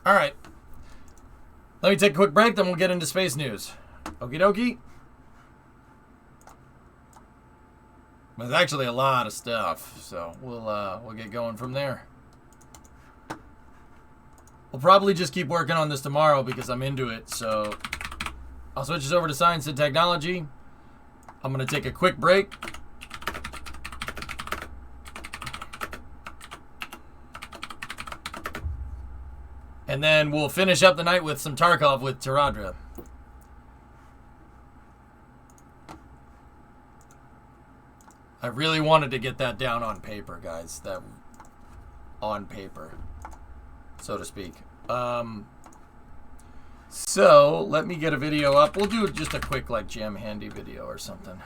Alright. Let me take a quick break, then we'll get into space news. Okie dokie. There's actually a lot of stuff, so we'll get going from there. We'll probably just keep working on this tomorrow because I'm into it, so I'll switch this over to science and technology. I'm going to take a quick break. And then we'll finish up the night with some Tarkov with Tiradra. I really wanted to get that down on paper, guys. That on paper, so to speak. So let me get a video up. We'll do just a quick like jam handy video or something.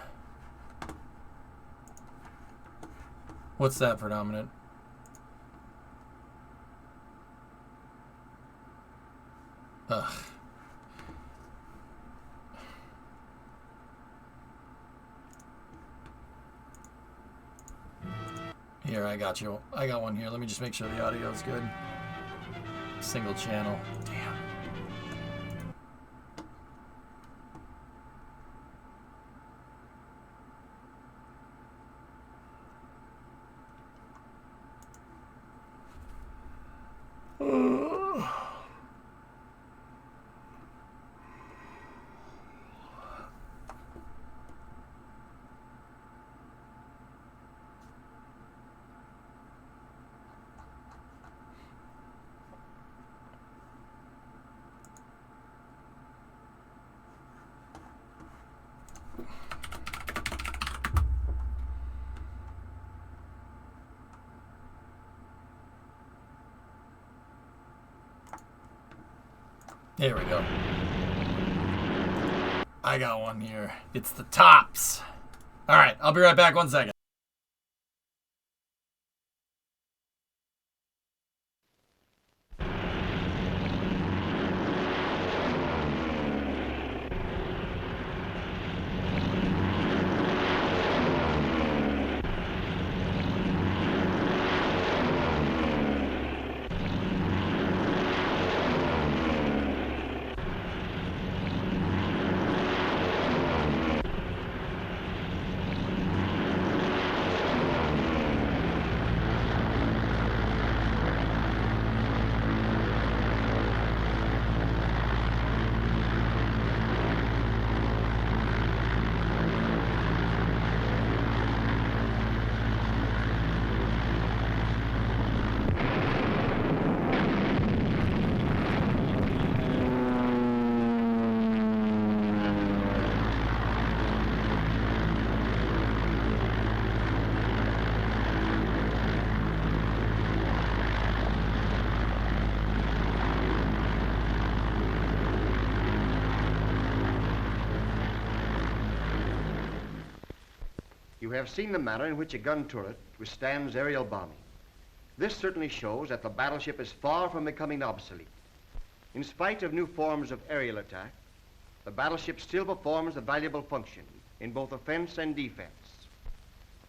What's that, predominant? Ugh. Here, I got you. I got one here. Let me just make sure the audio is good. Single channel. Damn. There we go. I got one here. It's the tops. All right, I'll be right back. 1 second. You have seen the manner in which a gun turret withstands aerial bombing. This certainly shows that the battleship is far from becoming obsolete. In spite of new forms of aerial attack, the battleship still performs a valuable function in both offense and defense.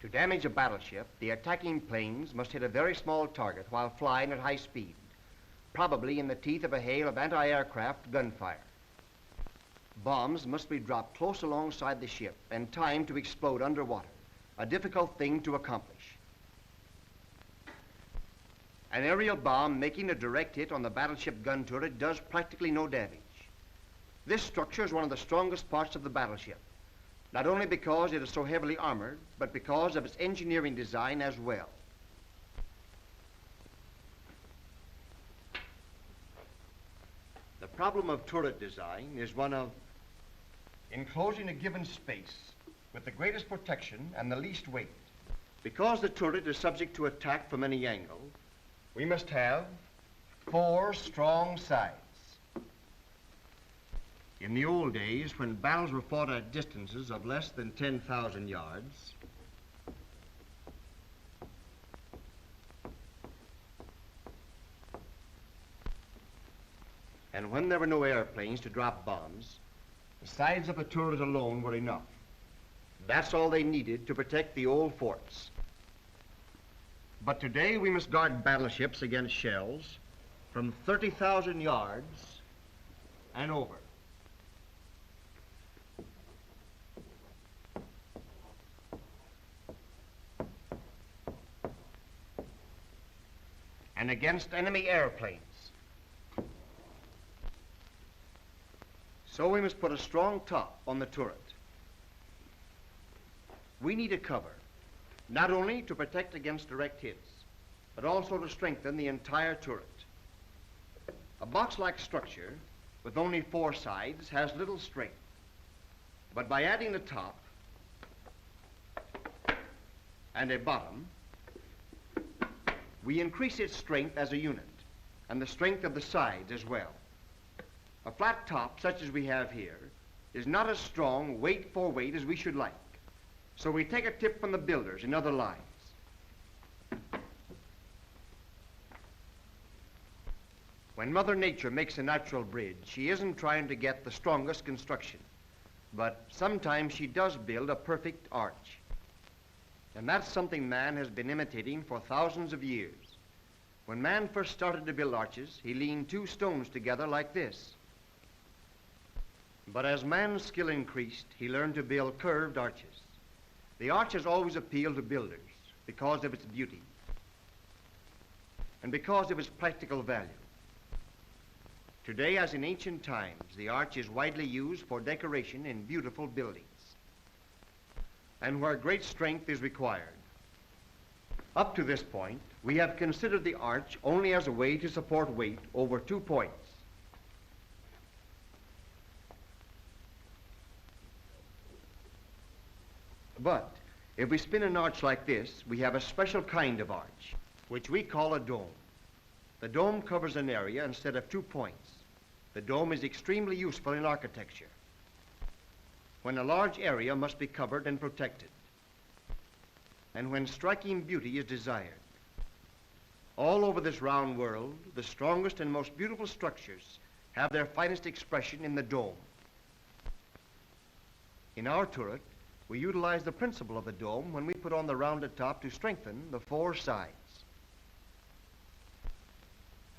To damage a battleship, the attacking planes must hit a very small target while flying at high speed, probably in the teeth of a hail of anti-aircraft gunfire. Bombs must be dropped close alongside the ship and timed to explode underwater, a difficult thing to accomplish. An aerial bomb making a direct hit on the battleship gun turret does practically no damage. This structure is one of the strongest parts of the battleship, not only because it is so heavily armored, but because of its engineering design as well. The problem of turret design is one of enclosing a given space with the greatest protection and the least weight. Because the turret is subject to attack from any angle, we must have 4 strong sides. In the old days, when battles were fought at distances of less than 10,000 yards, and when there were no airplanes to drop bombs, the sides of a turret alone were enough. That's all they needed to protect the old forts. But today we must guard battleships against shells, from 30,000 yards and over. And against enemy airplanes. So we must put a strong top on the turret. We need a cover, not only to protect against direct hits, but also to strengthen the entire turret. A box-like structure with only 4 sides has little strength, but by adding the top and a bottom, we increase its strength as a unit and the strength of the sides as well. A flat top, such as we have here, is not as strong weight for weight as we should like. So we take a tip from the builders in other lines. When Mother Nature makes a natural bridge, she isn't trying to get the strongest construction, but sometimes she does build a perfect arch. And that's something man has been imitating for thousands of years. When man first started to build arches, he leaned 2 stones together like this. But as man's skill increased, he learned to build curved arches. The arch has always appealed to builders because of its beauty and because of its practical value. Today, as in ancient times, the arch is widely used for decoration in beautiful buildings and where great strength is required. Up to this point, we have considered the arch only as a way to support weight over 2 points. But if we spin an arch like this, we have a special kind of arch, which we call a dome. The dome covers an area instead of 2 points. The dome is extremely useful in architecture, when a large area must be covered and protected, and when striking beauty is desired. All over this round world, the strongest and most beautiful structures have their finest expression in the dome. In our turret, we utilize the principle of the dome when we put on the rounded top to strengthen the 4 sides.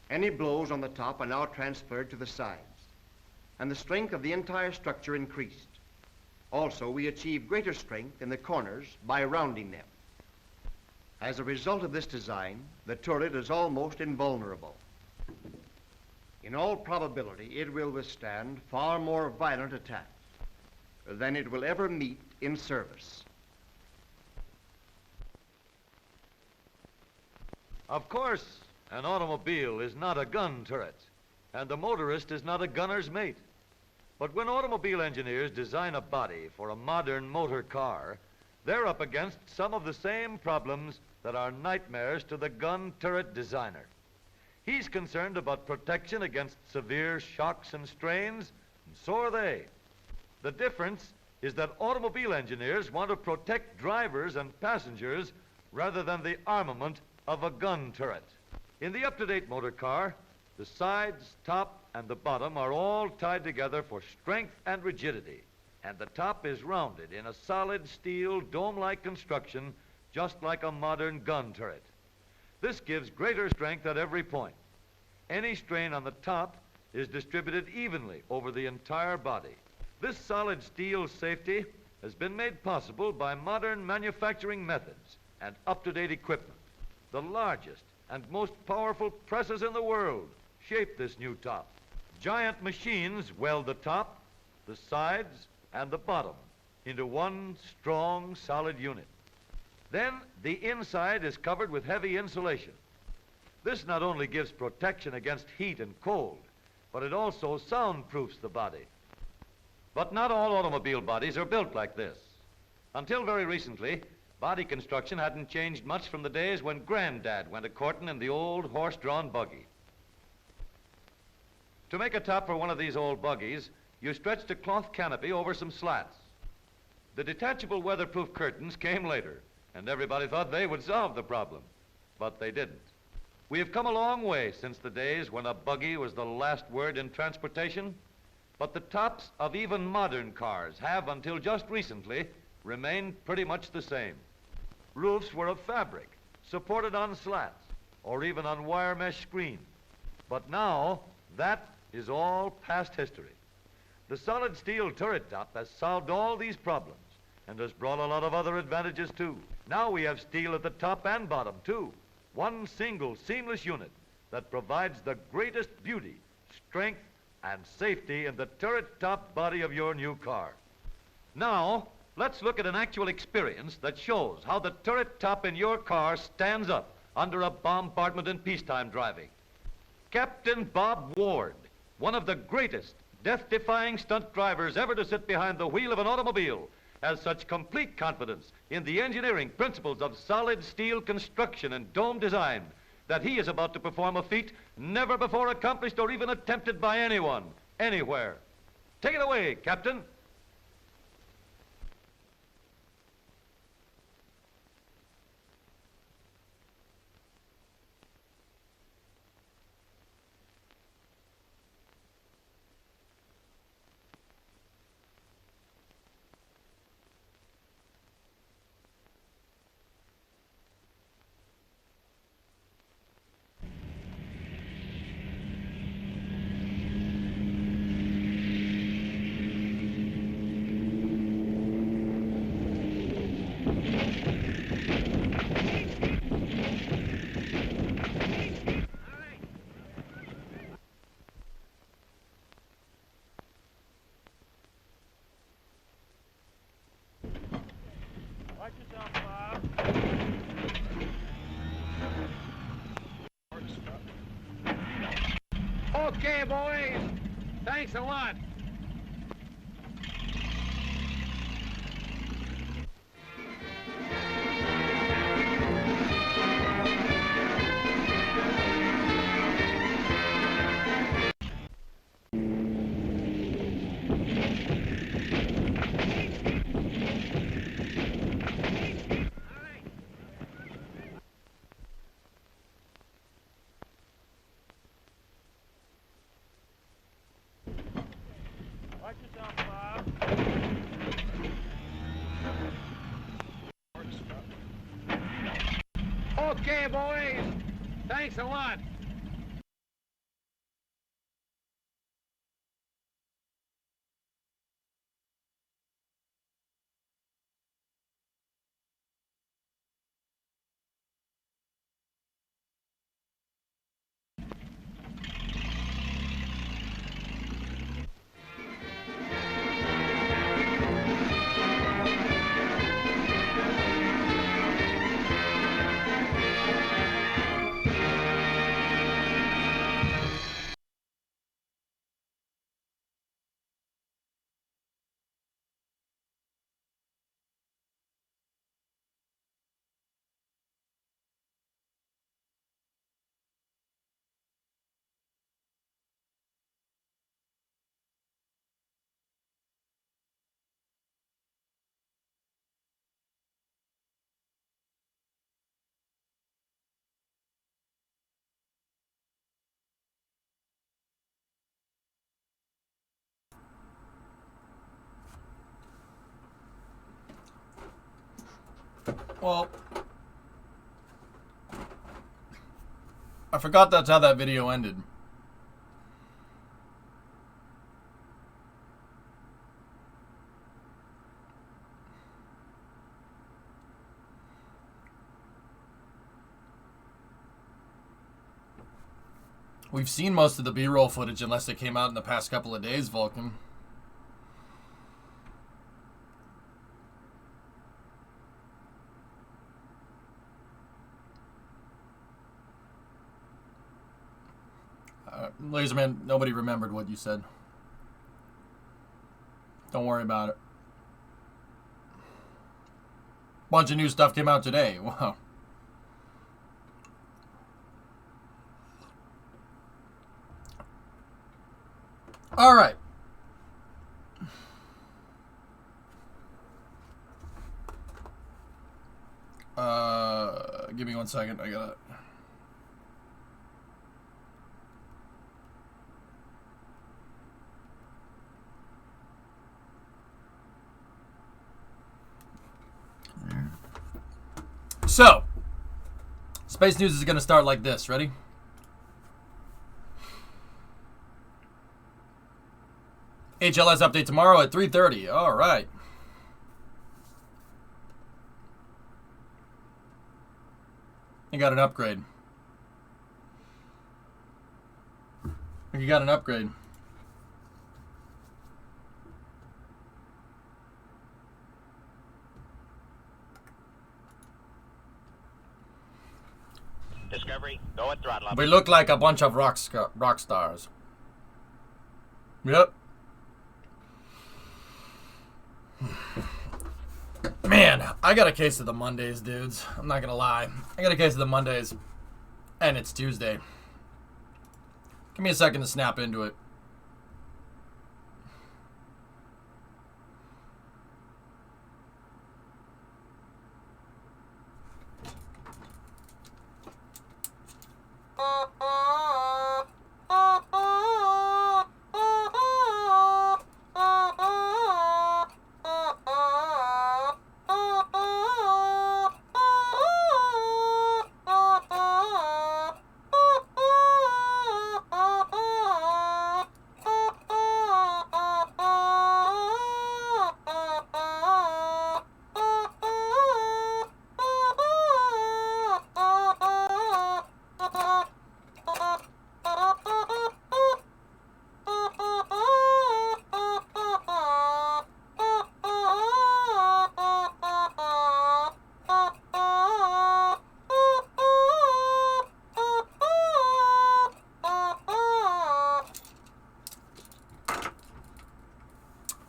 Any blows on the top are now transferred to the sides, and the strength of the entire structure increased. Also, we achieve greater strength in the corners by rounding them. As a result of this design, the turret is almost invulnerable. In all probability, it will withstand far more violent attacks than it will ever meet in service. Of course, an automobile is not a gun turret, and the motorist is not a gunner's mate. But when automobile engineers design a body for a modern motor car, they're up against some of the same problems that are nightmares to the gun turret designer. He's concerned about protection against severe shocks and strains, and so are they. The difference is that automobile engineers want to protect drivers and passengers rather than the armament of a gun turret. In the up-to-date motor car, the sides, top, and the bottom are all tied together for strength and rigidity, and the top is rounded in a solid steel dome-like construction just like a modern gun turret. This gives greater strength at every point. Any strain on the top is distributed evenly over the entire body. This solid steel safety has been made possible by modern manufacturing methods and up-to-date equipment. The largest and most powerful presses in the world shape this new top. Giant machines weld the top, the sides, and the bottom into one strong, solid unit. Then the inside is covered with heavy insulation. This not only gives protection against heat and cold, but it also soundproofs the body. But not all automobile bodies are built like this. Until very recently, body construction hadn't changed much from the days when Granddad went a-courting in the old horse-drawn buggy. To make a top for one of these old buggies, you stretched a cloth canopy over some slats. The detachable weatherproof curtains came later, and everybody thought they would solve the problem, but they didn't. We have come a long way since the days when a buggy was the last word in transportation, but the tops of even modern cars have, until just recently, remained pretty much the same. Roofs were of fabric, supported on slats, or even on wire mesh screens. But now, that is all past history. The solid steel turret top has solved all these problems and has brought a lot of other advantages too. Now we have steel at the top and bottom too. One single seamless unit that provides the greatest beauty, strength, and safety in the turret top body of your new car. Now, let's look at an actual experience that shows how the turret top in your car stands up under a bombardment in peacetime driving. Captain Bob Ward, one of the greatest death-defying stunt drivers ever to sit behind the wheel of an automobile, has such complete confidence in the engineering principles of solid steel construction and dome design that he is about to perform a feat never before accomplished or even attempted by anyone, anywhere. Take it away, Captain. Watch yourself, Bob. Okay, boys. Thanks a lot. Watch yourself, Bob. Okay, boys. Thanks a lot. Well, I forgot that's how that video ended. We've seen most of the B-roll footage unless it came out in the past couple of days, Vulcan. Laserman, nobody remembered what you said. Don't worry about it. Bunch of new stuff came out today. Wow. All right. Give me 1 second. I gotta. So, space news is going to start like this. Ready? HLS update tomorrow at 3:30. All right. You got an upgrade. You got an upgrade. Discovery, go at throttle up. We look like a bunch of rock stars. Yep. Man, I got a case of the Mondays, dudes. I'm not gonna lie. I got a case of the Mondays, and it's Tuesday. Give me a second to snap into it.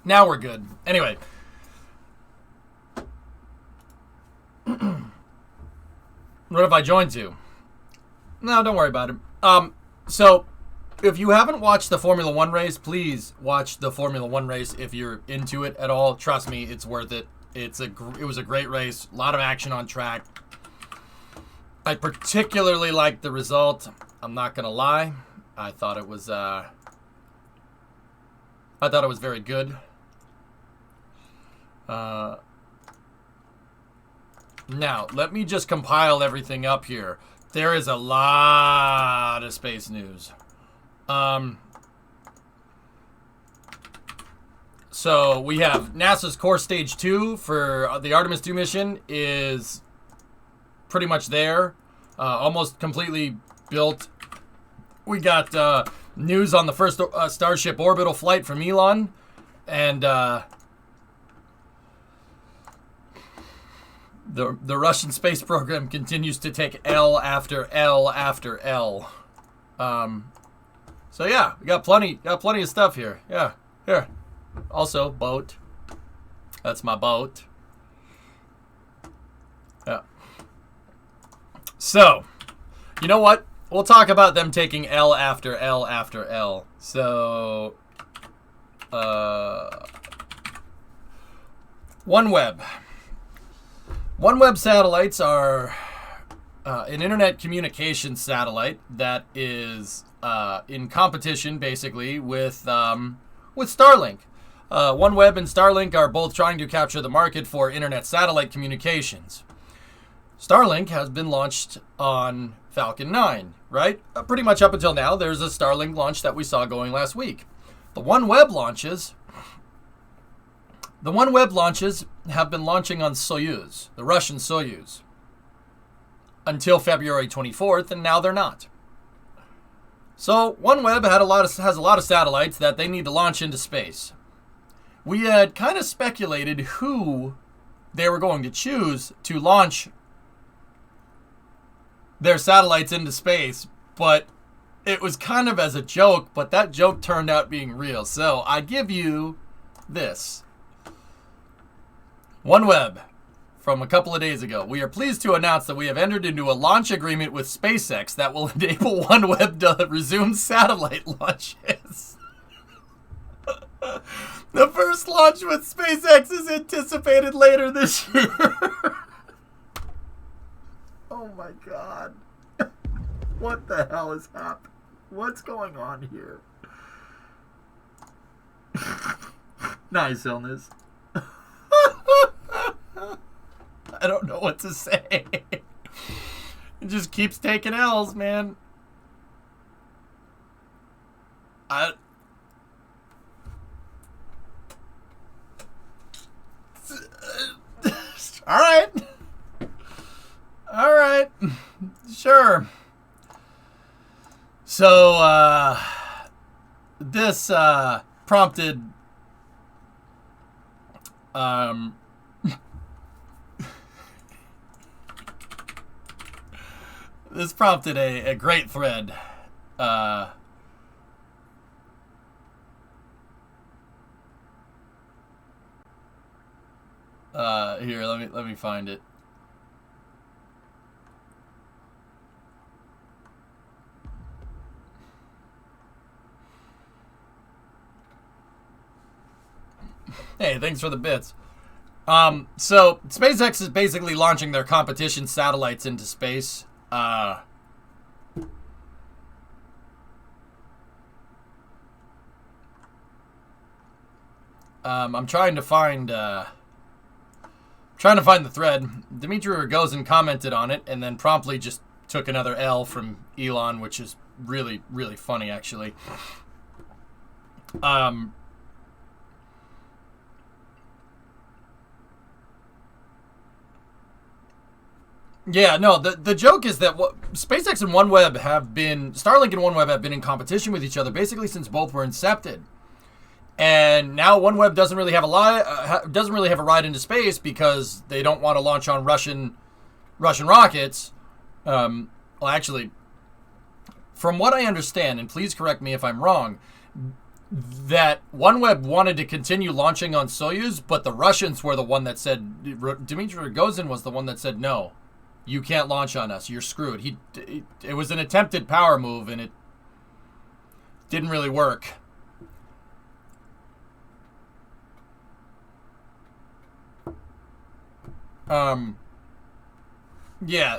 Now we're good. Anyway. What if I joined to? No, don't worry about it. So, if you haven't watched the Formula One race, please watch the Formula One race if you're into it at all. Trust me, it's worth it. It was a great race. A lot of action on track. I particularly liked the result. I'm not going to lie. I thought it was very good. Now, let me just compile everything up here. There is a lot of space news. So we have NASA's Core Stage 2 for the Artemis 2 mission is pretty much there. Almost completely built. We got news on the first Starship orbital flight from Elon. And the Russian space program continues to take L after L after L. So yeah, we got plenty of stuff here. Yeah, here. Also, boat. That's my boat. Yeah. So, you know what? We'll talk about them taking L after L after L. So, OneWeb. OneWeb satellites are an internet communications satellite that is in competition, basically, with Starlink. OneWeb and Starlink are both trying to capture the market for internet satellite communications. Starlink has been launched on Falcon 9, right? Pretty much up until now, there's a Starlink launch that we saw going last week. The OneWeb launches have been launching on Soyuz, the Russian Soyuz, until February 24th, and now they're not. So OneWeb has a lot of satellites that they need to launch into space. We had kind of speculated who they were going to choose to launch their satellites into space, but it was kind of as a joke, but that joke turned out being real. So I give you this. OneWeb, from a couple of days ago. We are pleased to announce that we have entered into a launch agreement with SpaceX that will enable OneWeb to resume satellite launches. The first launch with SpaceX is anticipated later this year. Oh my God. What the hell is happening? What's going on here? Nice, illness. I don't know what to say. It just keeps taking L's, man. All right. All right. Sure. So, this prompted this prompted a great thread. Here, let me find it. Hey, thanks for the bits. So SpaceX is basically launching their competition satellites into space. I'm trying to find the thread. Dmitry Rogozin commented on it and then promptly just took another L from Elon, which is really, really funny, actually. Yeah, no, the joke is that SpaceX and OneWeb Starlink and OneWeb have been in competition with each other basically since both were incepted. And now OneWeb doesn't really have a ride into space because they don't want to launch on Russian rockets. Well, actually, from what I understand, and please correct me if I'm wrong, that OneWeb wanted to continue launching on Soyuz, but the Russians were the one that said, Dmitry Rogozin was the one that said, no, you can't launch on us, you're screwed. It was an attempted power move, and it didn't really work. Yeah,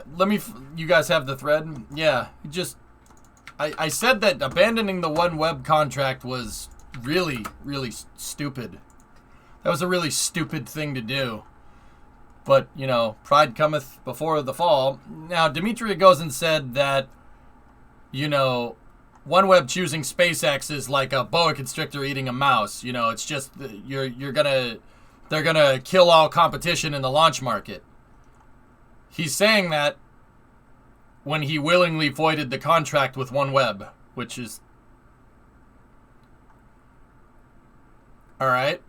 you guys have the thread? Yeah, I said that abandoning the OneWeb contract was really, really stupid. That was a really stupid thing to do. But, pride cometh before the fall. Now, Dmitry Rogozin said that, OneWeb choosing SpaceX is like a boa constrictor eating a mouse. It's just, they're gonna kill all competition in the launch market. He's saying that when he willingly voided the contract with OneWeb, which is... Alright.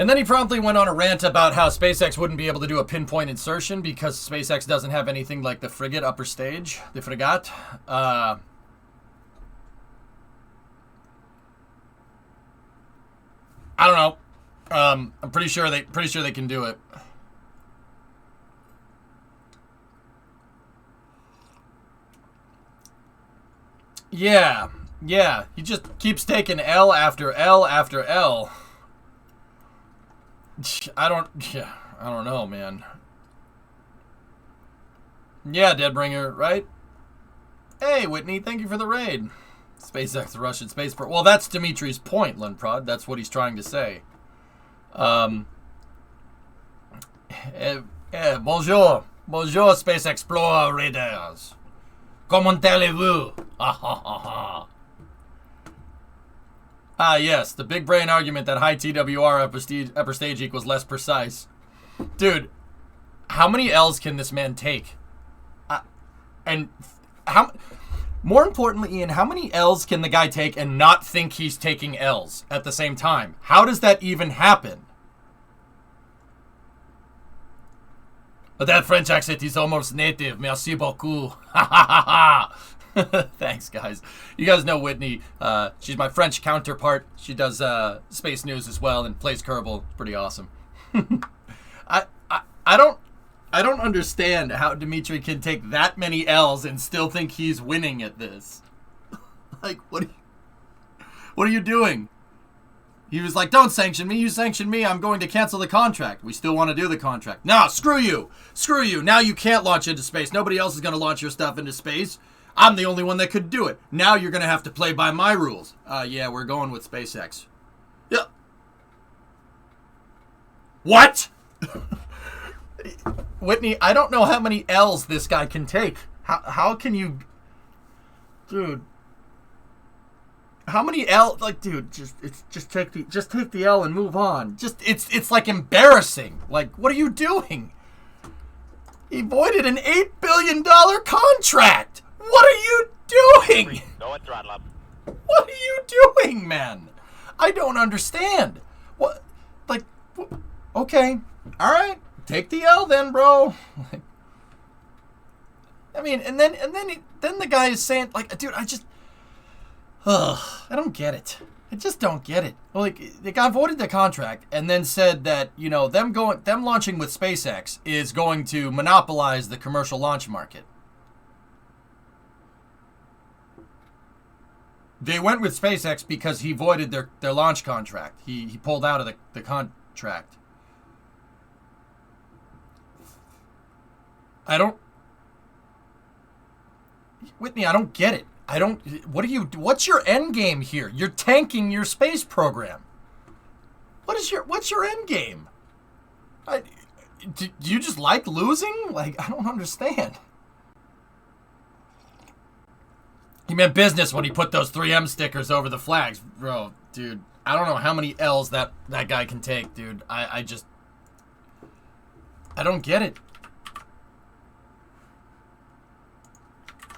And then he promptly went on a rant about how SpaceX wouldn't be able to do a pinpoint insertion because SpaceX doesn't have anything like the frigate upper stage, the frigate. I don't know. I'm pretty sure they can do it. Yeah. He just keeps taking L after L after L. I don't know, man. Yeah, Deadbringer, right? Hey, Whitney, thank you for the raid. SpaceX, the Russian spaceport. Well, that's Dimitri's point, Lunprod. That's what he's trying to say. Bonjour. Bonjour, Space Explorer raiders. Comment allez-vous? Ah, yes, the big brain argument that high TWR upper stage equals less precise. Dude, how many L's can this man take? More importantly, Ian, how many L's can the guy take and not think he's taking L's at the same time? How does that even happen? But that French accent is almost native. Merci beaucoup. Ha ha ha ha. Thanks, guys. You guys know Whitney. She's my French counterpart. She does space news as well and plays Kerbal. Pretty awesome. I don't understand how Dmitry can take that many L's and still think he's winning at this. Like, what are you doing? He was like, don't sanction me. You sanction me, I'm going to cancel the contract. We still want to do the contract. No, screw you. Screw you. Now you can't launch into space. Nobody else is going to launch your stuff into space. I'm the only one that could do it. Now you're going to have to play by my rules. Yeah, we're going with SpaceX. Yeah. What? Whitney, I don't know how many L's this guy can take. How can you... Dude. How many L? Like, dude, just take the L and move on. It's like embarrassing. Like, what are you doing? He voided an $8 billion contract. What are you doing? Go at throttle up. What are you doing, man? I don't understand. What? Like, okay, all right, take the L then, bro. I mean, and then the guy is saying, like, dude, I don't get it. I just don't get it. Like, the guy voided the contract and then said that, you know, them launching with SpaceX is going to monopolize the commercial launch market. They went with SpaceX because he voided their launch contract. He pulled out of the contract. Whitney, I don't get it. What's your end game here? You're tanking your space program. What's your end game? Do you just like losing? Like, I don't understand. He meant business when he put those 3M stickers over the flags. Bro, dude, I don't know how many L's that guy can take, dude. I don't get it.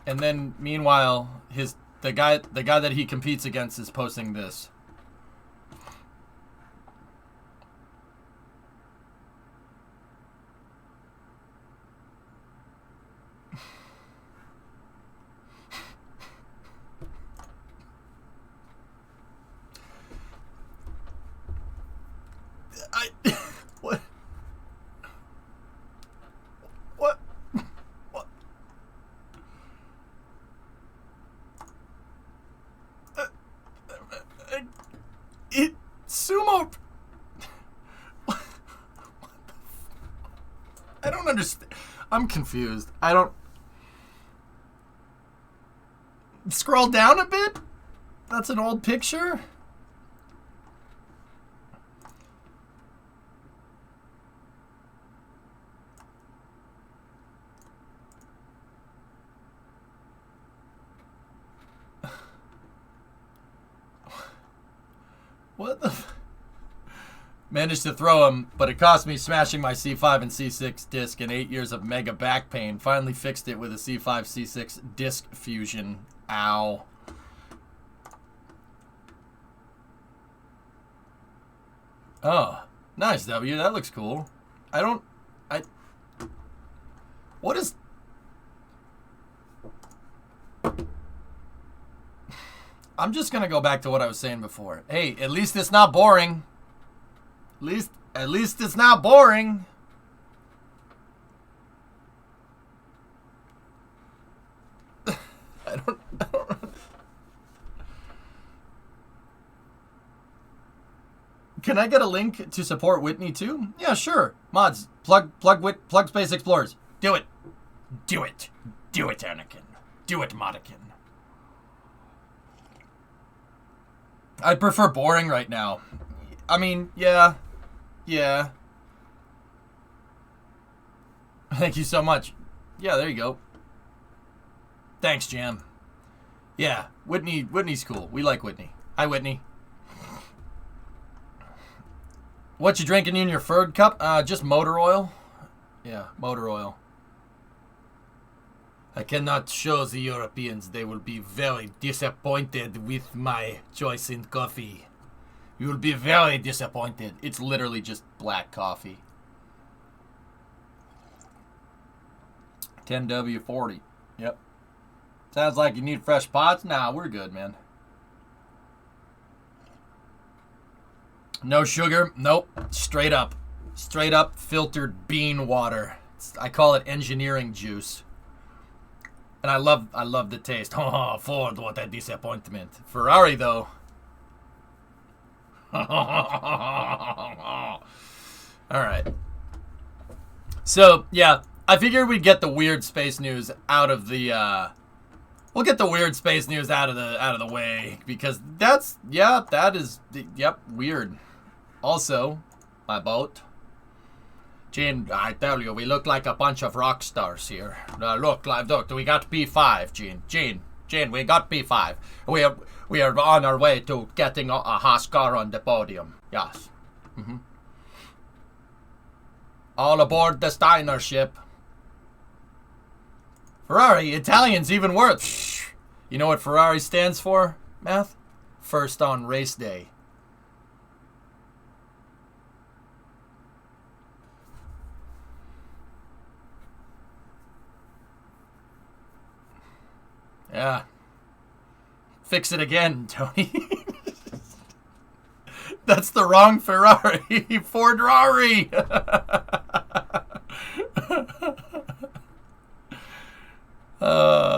And then, meanwhile, the guy that he competes against is posting this. What? What? What? Sumo. I don't understand. I'm confused. I don't. Scroll down a bit. That's an old picture. What the? Managed to throw him, but it cost me smashing my C5 and C6 disc and 8 years of mega back pain. Finally fixed it with a C5 C6 disc fusion. Ow. Oh, nice, W. That looks cool. What is... I'm just going to go back to what I was saying before. Hey, at least it's not boring. At least it's not boring. I don't Can I get a link to support Whitney too? Yeah, sure. Mods, plug Space Explorers. Do it. Do it. Do it, Anakin. Do it, Modikin. I prefer boring right now. I mean, yeah. Yeah. Thank you so much. Yeah, there you go. Thanks, Jam. Yeah, Whitney's cool. We like Whitney. Hi, Whitney. What you drinking in your Ferg cup? Just motor oil. Yeah, motor oil. I cannot show the Europeans. They will be very disappointed with my choice in coffee. You will be very disappointed. It's literally just black coffee. 10W40. Yep. Sounds like you need fresh pots? Nah, we're good, man. No sugar? Nope. Straight up. Straight up filtered bean water. I call it engineering juice. And I love the taste. Oh, Ford, what a disappointment. Ferrari, though. All right. So, yeah, I figured we'd get the weird space news out of the we'll get the weird space news out of the way, because that is weird. Also, my boat. Gene, I tell you, we look like a bunch of rock stars here. Look, we got P5, Gene. Jane, we got P5. We are on our way to getting a Haas car on the podium. Yes. All aboard the Starship. Ferrari, Italian's even worse. You know what Ferrari stands for, Math? First on race day. Yeah. Fix it again, Tony. That's the wrong Ferrari. Ford Rari.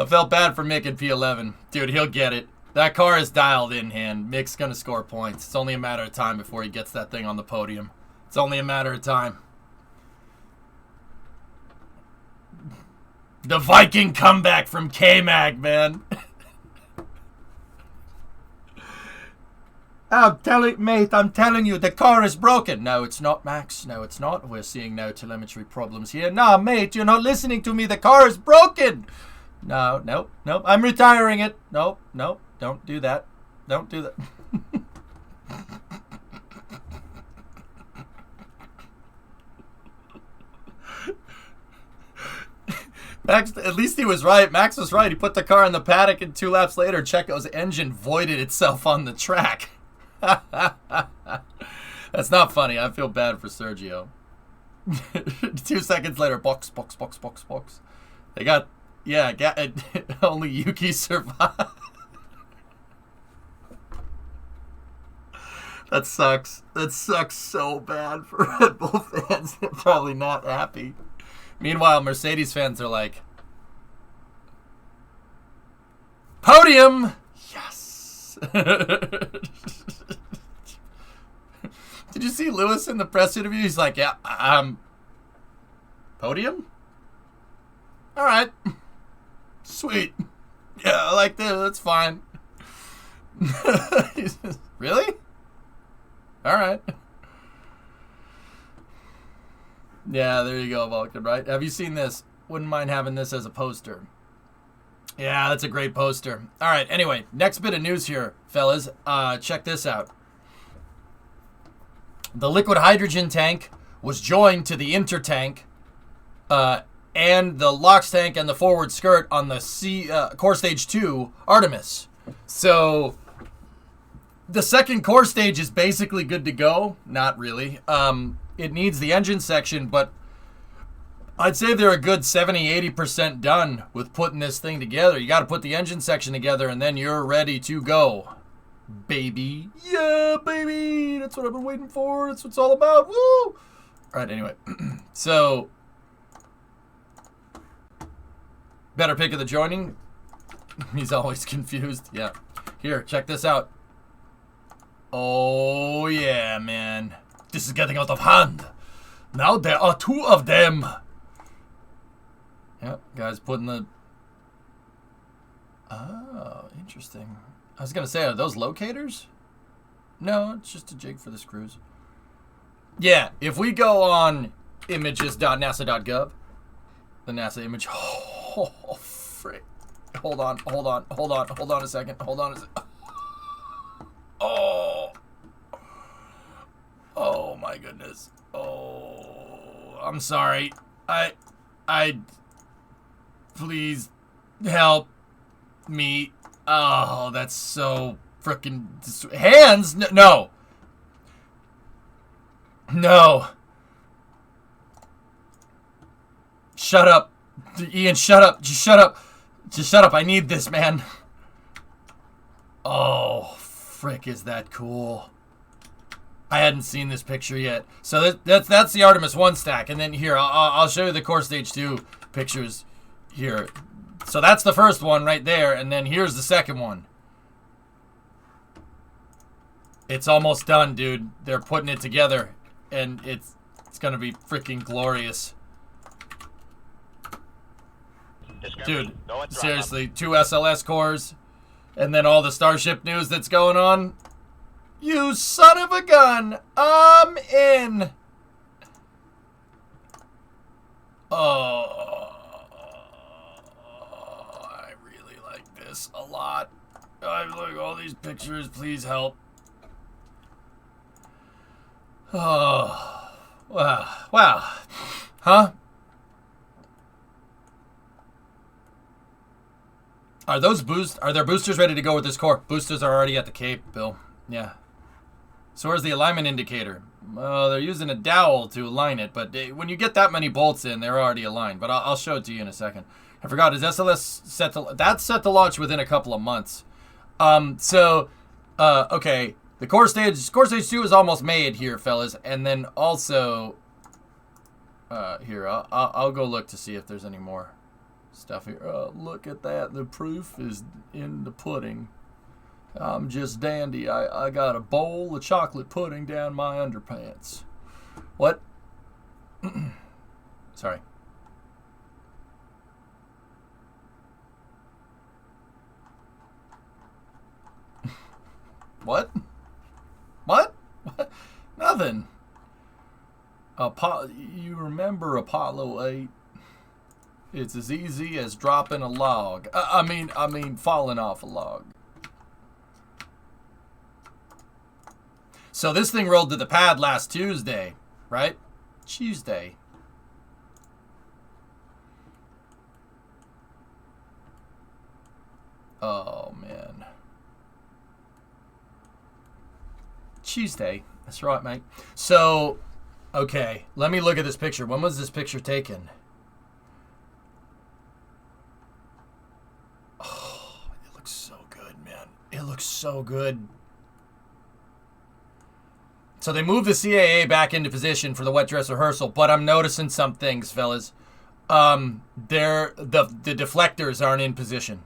Felt bad for Mick in P11. Dude, he'll get it. That car is dialed in hand. Mick's going to score points. It's only a matter of time before he gets that thing on the podium. It's only a matter of time. The Viking comeback from K-Mag, man. I'm telling you, the car is broken. No, it's not, Max. No, it's not. We're seeing no telemetry problems here. No, mate, you're not listening to me. The car is broken. No, nope. I'm retiring it. Nope. Don't do that. Don't do that. Max, at least he was right. Max was right. He put the car in the paddock, and 2 laps later, Checo's engine voided itself on the track. That's not funny. I feel bad for Sergio. 2 seconds later, box. They got, only Yuki survived. That sucks. That sucks so bad for Red Bull fans. They're probably not happy. Meanwhile, Mercedes fans are like, podium! Yes! Did you see Lewis in the press interview? He's like, yeah, podium? All right. Sweet. Yeah, I like this. That's fine. Really? All right. Yeah, there you go, Vulcan, right? Have you seen this? Wouldn't mind having this as a poster. Yeah, that's a great poster. All right, anyway, next bit of news here, fellas. Check this out. The liquid hydrogen tank was joined to the intertank and the LOX tank and the forward skirt on the core stage 2 Artemis. So the second core stage is basically good to go. Not really. It needs the engine section, but I'd say they're a good 70-80% done with putting this thing together. You got to put the engine section together, and then you're ready to go, baby. Yeah, baby. That's what I've been waiting for. That's what it's all about. Woo! All right, anyway. So, better pick of the joining. He's always confused. Yeah. Here, check this out. Oh, yeah, man. This is getting out of hand. Now there are 2 of them. Yep, guys putting the... Oh, interesting. I was going to say, are those locators? No, it's just a jig for the screws. Yeah, if we go on images.nasa.gov, the NASA image... Oh, frick. Hold on a second. Oh my goodness. Oh, I'm sorry. I please help me. Oh, that's so freaking hands. No. Shut up. Ian, shut up. Just shut up. I need this, man. Oh, frick, is that cool. I hadn't seen this picture yet. So that's the Artemis 1 stack. And then here, I'll show you the core stage 2 pictures here. So that's the first one right there. And then here's the second one. It's almost done, dude. They're putting it together. And it's going to be freaking glorious. Dude, seriously, 2 SLS cores. And then all the Starship news that's going on. You son of a gun! I'm in! Oh, I really like this a lot. I look all these pictures. Please help. Oh, wow, wow, huh? Are there boosters ready to go with this core? Boosters are already at the Cape, Bill. Yeah. So where's the alignment indicator? Well, they're using a dowel to align it, but when you get that many bolts in, they're already aligned. But I'll show it to you in a second. I forgot, is SLS set to... That's set to launch within a couple of months. Okay. The core stage 2 is almost made here, fellas. And then also... here, I'll go look to see if there's any more stuff here. Look at that. The proof is in the pudding. I'm just dandy. I got a bowl of chocolate pudding down my underpants. What? Sorry. What? What? What? Nothing. You remember Apollo 8? It's as easy as dropping a log. I mean, falling off a log. So this thing rolled to the pad last Tuesday, right? Tuesday. Oh, man. Tuesday. That's right, mate. So, okay. Let me look at this picture. When was this picture taken? Oh, it looks so good, man. It looks so good. So they moved the CAA back into position for the wet dress rehearsal, but I'm noticing some things, fellas. The deflectors aren't in position.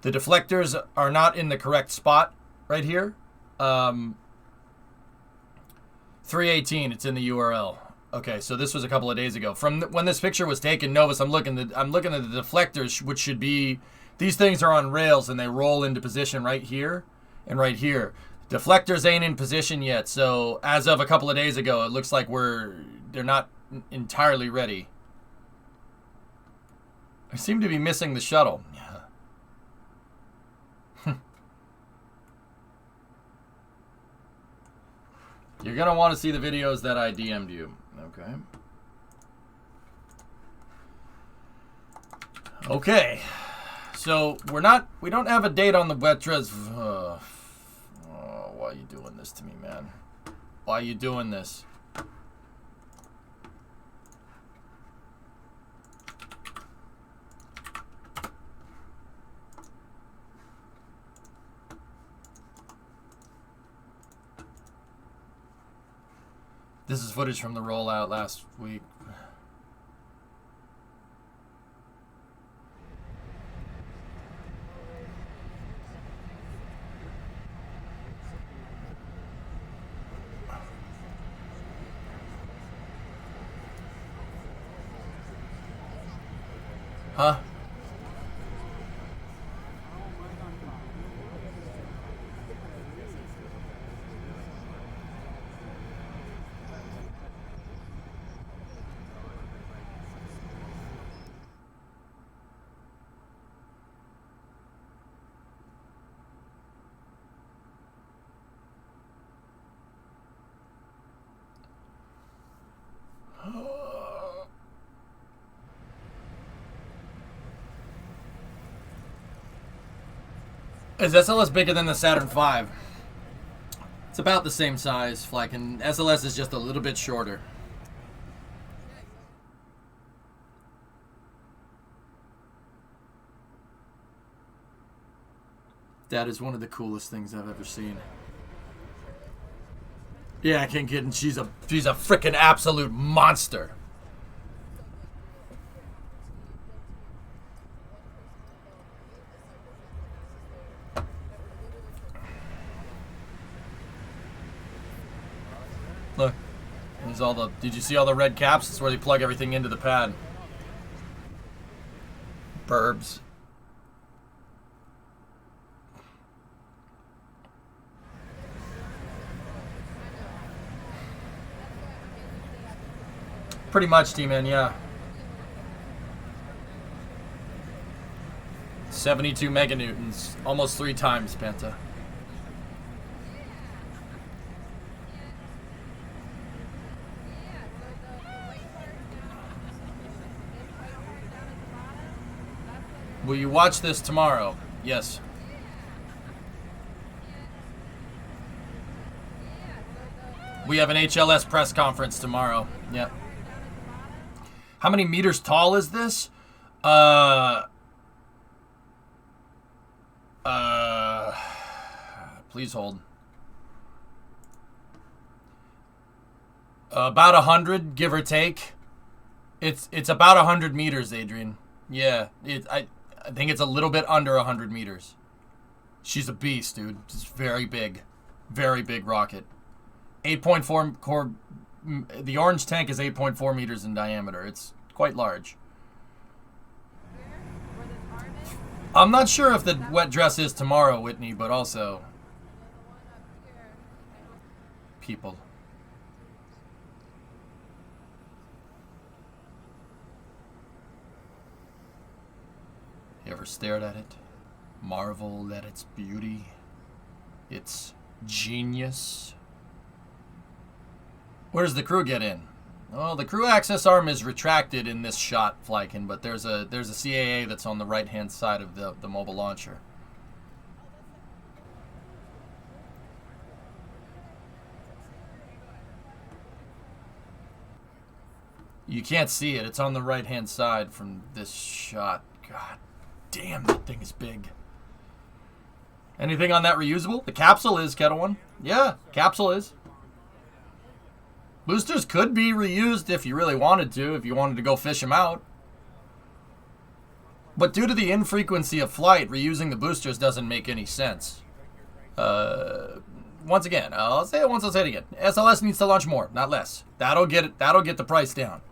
The deflectors are not in the correct spot right here. 318, it's in the URL. Okay, so this was a couple of days ago. From when this picture was taken, Novus, I'm looking at the deflectors, which should be, these things are on rails and they roll into position right here and right here. Deflectors ain't in position yet, so as of a couple of days ago, it looks like they're not entirely ready. I seem to be missing the shuttle. Yeah. You're gonna want to see the videos that I DM'd you. Okay. Okay. So we don't have a date on the wet dress. Why are you doing this to me, man? Why are you doing this? This is footage from the rollout last week. Huh? Is SLS bigger than the Saturn V? It's about the same size, Flyke, and SLS is just a little bit shorter. That is one of the coolest things I've ever seen. Yeah, I can't kid, and she's a freaking absolute monster. Look, there's all the. Did you see all the red caps? That's where they plug everything into the pad. Burbs. Pretty much, T-Man, yeah. 72 meganewtons, almost 3 times, Penta. Will you watch this tomorrow? Yes. We have an HLS press conference tomorrow. Yeah. How many meters tall is this? Please hold. About 100, give or take. It's about 100 meters, Adrian. Yeah, I think it's a little bit under 100 meters. She's a beast, dude. It's very big rocket. 8.4 core. The orange tank is 8.4 meters in diameter. It's quite large. I'm not sure if the wet dress is tomorrow, Whitney, but also people. You ever stared at it? Marveled at its beauty? Its genius? Where does the crew get in? Well, the crew access arm is retracted in this shot, Flykin, but there's a CAA that's on the right-hand side of the mobile launcher. You can't see it. It's on the right-hand side from this shot. God damn, that thing is big. Anything on that reusable? The capsule is, Kettle One. Yeah, capsule is. Boosters could be reused if you really wanted to, if you wanted to go fish them out. But due to the infrequency of flight, reusing the boosters doesn't make any sense. Once again, I'll say it once, I'll say it again. SLS needs to launch more, not less. That'll get the price down.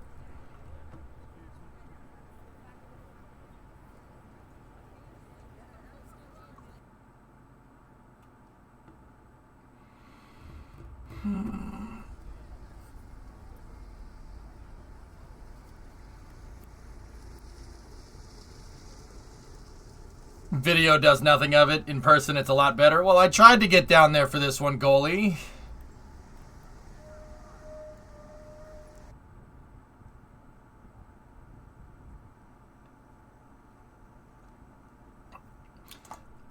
Video does nothing of it. In person, it's a lot better. Well, I tried to get down there for this one, goalie.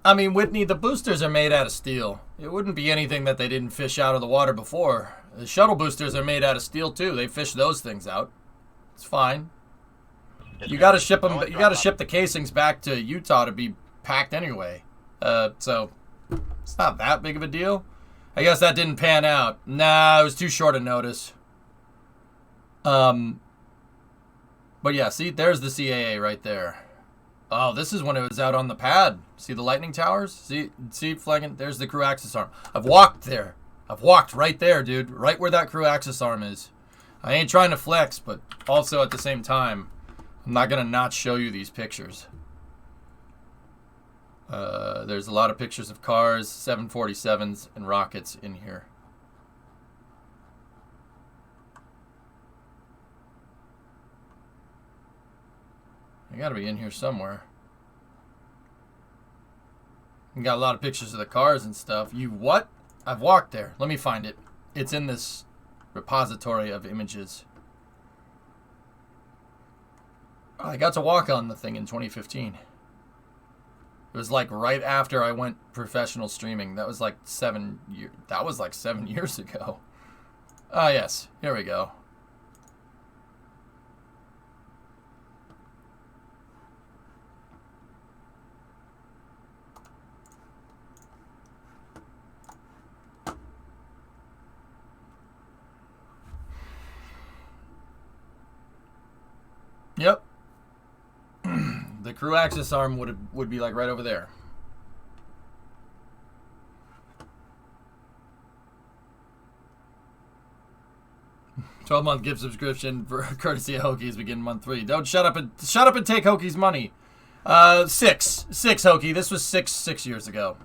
I mean, Whitney, the boosters are made out of steel. It wouldn't be anything that they didn't fish out of the water before. The shuttle boosters are made out of steel, too. They fish those things out. It's fine. You got to ship them. You got to ship the casings back to Utah to be packed anyway. So it's not that big of a deal. I guess that didn't pan out. Nah, it was too short a notice. But yeah, see, there's the CAA right there. Oh, this is when it was out on the pad. See the lightning towers? See, flagging. There's the crew access arm. I've walked there. I've walked right there, dude. Right where that crew access arm is. I ain't trying to flex, but also at the same time, I'm not going to not show you these pictures. There's a lot of pictures of cars, 747s, and rockets in here. I gotta be in here somewhere. We got a lot of pictures of the cars and stuff. You what? I've walked there. Let me find it. It's in this repository of images. I got to walk on the thing in 2015. It was like right after I went professional streaming. That was like 7 years. That was like 7 years ago. Ah, yes. Here we go. Yep. The crew access arm would be like right over there. $12-month gift subscription for courtesy of Hokies begin month 3. Don't shut up and take Hokies money. Six Hokie. This was six years ago.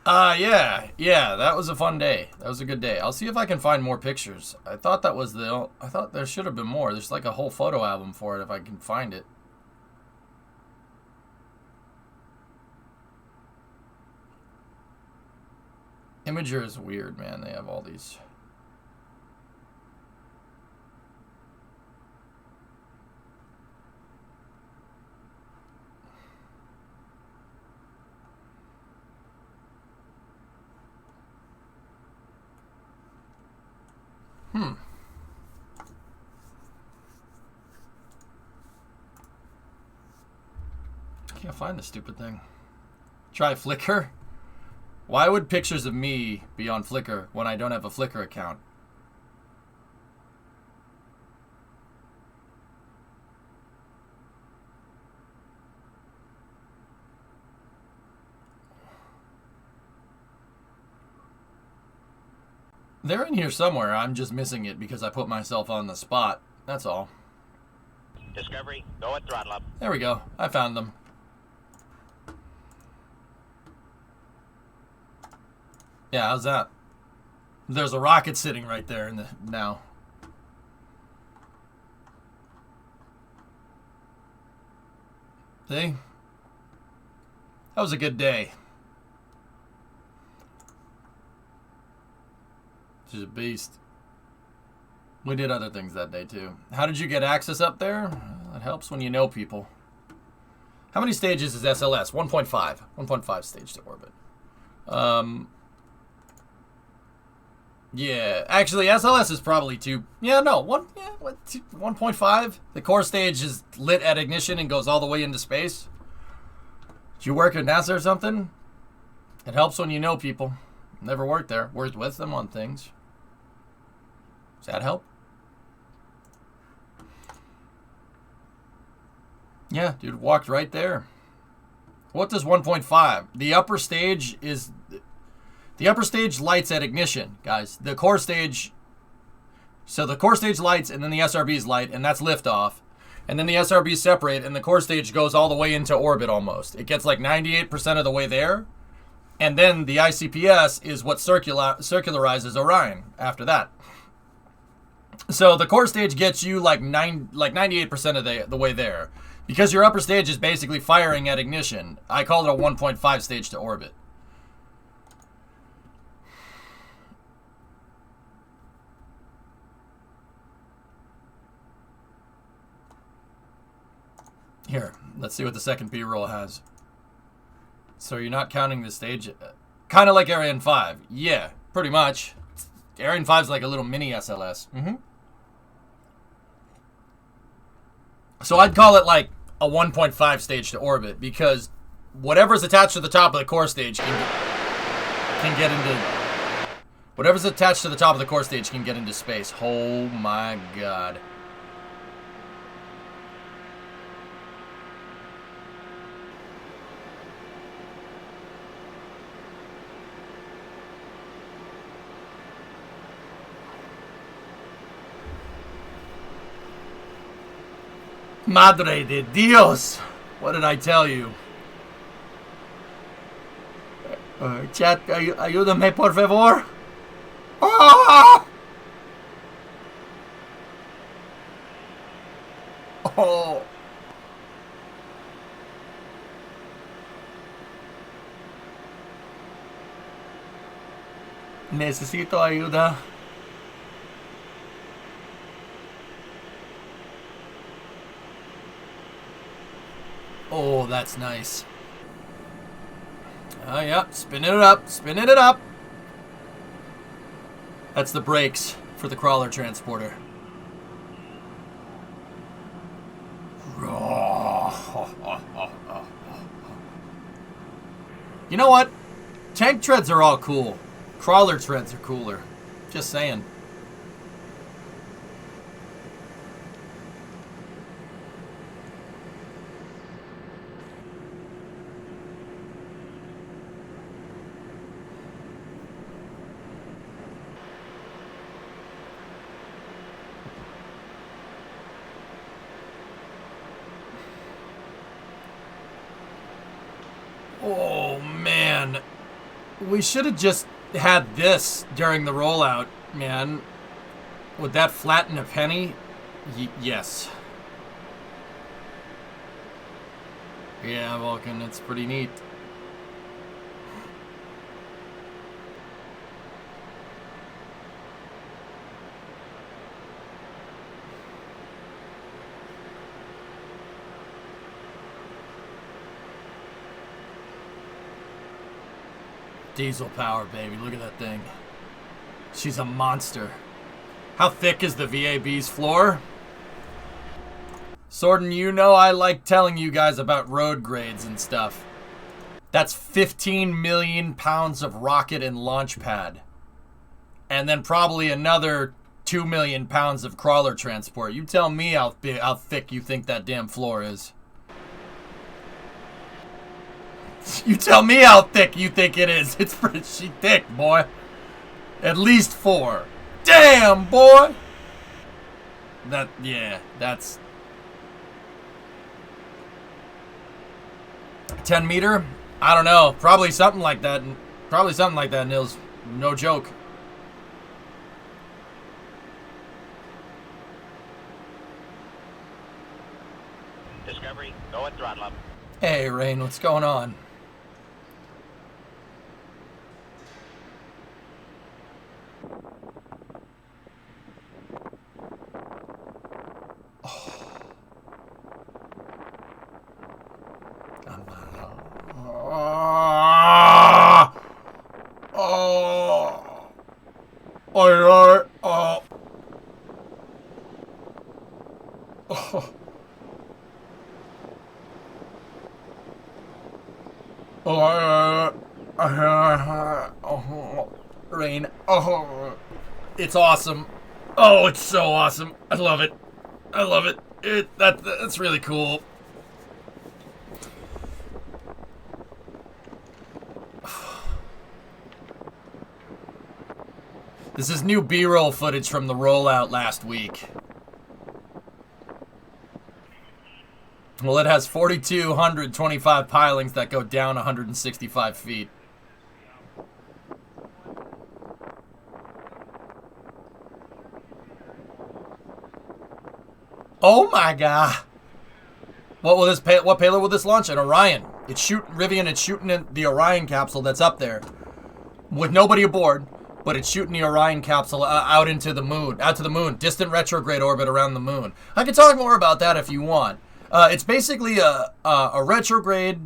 Yeah, that was a fun day. That was a good day. I'll see if I can find more pictures. I thought there should have been more. There's like a whole photo album for it if I can find it. Imager is weird, man. They have all these. Can't find the stupid thing. Try Flickr? Why would pictures of me be on Flickr when I don't have a Flickr account? They're in here somewhere. I'm just missing it because I put myself on the spot. That's all. Discovery, go at throttle up. There we go. I found them. Yeah, how's that? There's a rocket sitting right there in the now. See? That was a good day. She's a beast. We did other things that day too. How did you get access up there? It helps when you know people. How many stages is SLS? 1.5. 1.5 stage to orbit. Yeah, actually, SLS is probably 2. Yeah, no, 1.5. The core stage is lit at ignition and goes all the way into space. Did you work at NASA or something? It helps when you know people. Never worked there. Worked with them on things. Does that help? Yeah, dude, walked right there. What does 1.5? The upper stage is... The upper stage lights at ignition, guys. The core stage... So the core stage lights, and then the SRBs light, and that's liftoff. And then the SRBs separate, and the core stage goes all the way into orbit almost. It gets like 98% of the way there. And then the ICPS is what circularizes Orion after that. So the core stage gets you like 98% of the way there. Because your upper stage is basically firing at ignition. I call it a 1.5 stage to orbit. Here, let's see what the second B-roll has. So you're not counting the stage? Kind of like Ariane 5. Yeah, pretty much. Ariane 5's like a little mini SLS. So I'd call it like a 1.5 stage to orbit because whatever's attached to the top of the core stage can get into... Whatever's attached to the top of the core stage can get into space. Oh my god. Madre de Dios! What did I tell you? Chat, ayúdame por favor. Oh! Oh! Necesito ayuda. Oh, that's nice. Oh, yeah. Spinning it up. Spinning it up. That's the brakes for the crawler transporter. You know what? Tank treads are all cool. Crawler treads are cooler. Just saying. Oh, man. We should have just had this during the rollout, man. Would that flatten a penny? Yes. Yeah, Vulcan, it's pretty neat. Diesel power, baby. Look at that thing. She's a monster. How thick is the VAB's floor? Sorden, you know I like telling you guys about road grades and stuff. That's 15 million pounds of rocket and launch pad. And then probably another 2 million pounds of crawler transport. You tell me how thick you think that damn floor is. You tell me how thick you think it is. It's pretty thick, boy. At least 4. Damn, boy! That's 10 meter? I don't know. Probably something like that. Probably something like that, Nils. No joke. Discovery, go at throttle up. Hey, Rain, what's going on? Rain. Oh, it's awesome. Oh, it's so awesome. I love it. I love it. That's really cool. This is new B-roll footage from the rollout last week. Well, it has 4,225 pilings that go down 165 feet. Oh my god! What payload will this launch? An Orion. Rivian. It's shooting in the Orion capsule that's up there, with nobody aboard. But it's shooting the Orion capsule out to the moon, distant retrograde orbit around the moon. I can talk more about that if you want. It's basically a retrograde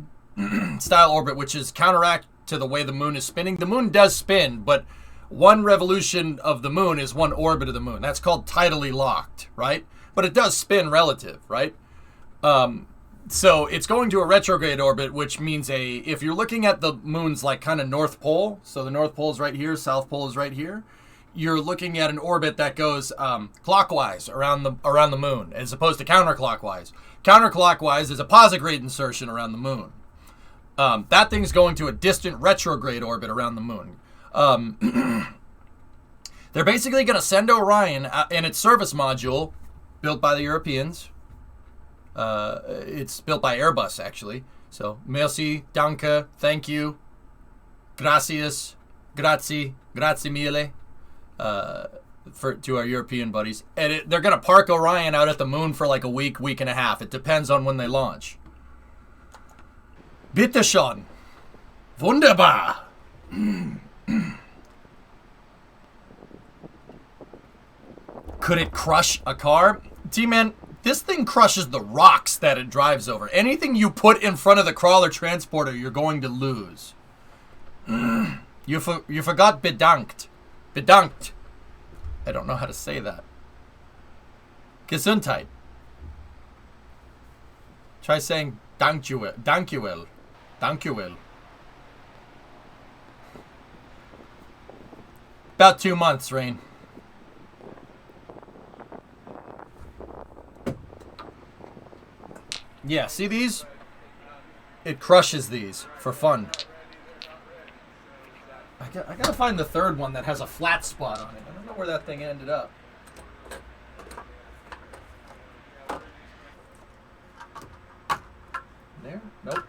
style orbit, which is counteract to the way the moon is spinning. The moon does spin, but one revolution of the moon is one orbit of the moon. That's called tidally locked, right? But it does spin relative, right? So it's going to a retrograde orbit, which means if you're looking at the moon's like kind of North Pole, so the North Pole is right here, South Pole is right here, you're looking at an orbit that goes clockwise around the moon, as opposed to counterclockwise. Counterclockwise is a posigrade insertion around the moon. That thing's going to a distant retrograde orbit around the moon. They're basically going to send Orion and its service module, built by the Europeans. It's built by Airbus, actually. So, merci, danke, thank you, gracias, grazie mille, to our European buddies. And they're going to park Orion out at the moon for like a week and a half. It depends on when they launch. Bitte schon. Wunderbar. Could it crush a car? T-Man, this thing crushes the rocks that it drives over. Anything you put in front of the crawler transporter, you're going to lose. You forgot bedankt. Bedankt. I don't know how to say that. Gesundheit. Try saying dankjewel. Dankjewel. Dankjewel. About 2 months, Rain. Yeah, see these? It crushes these for fun. I gotta find the third one that has a flat spot on it. I don't know where that thing ended up. There? Nope.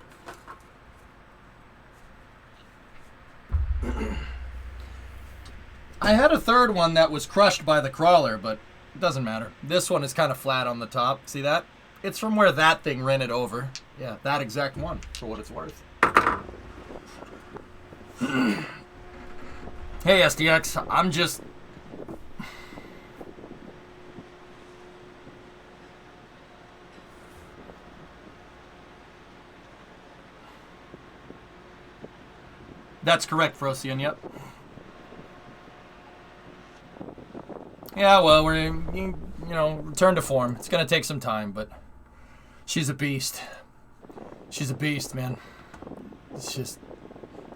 I had a third one that was crushed by the crawler, but it doesn't matter. This one is kind of flat on the top. See that? It's from where that thing ran it over. Yeah, that exact one, for what it's worth. Hey, SDX, I'm just... That's correct, Frosian, yep. Yeah, well, we're, you know, return to form. It's going to take some time, but she's a beast. She's a beast, man. It's just,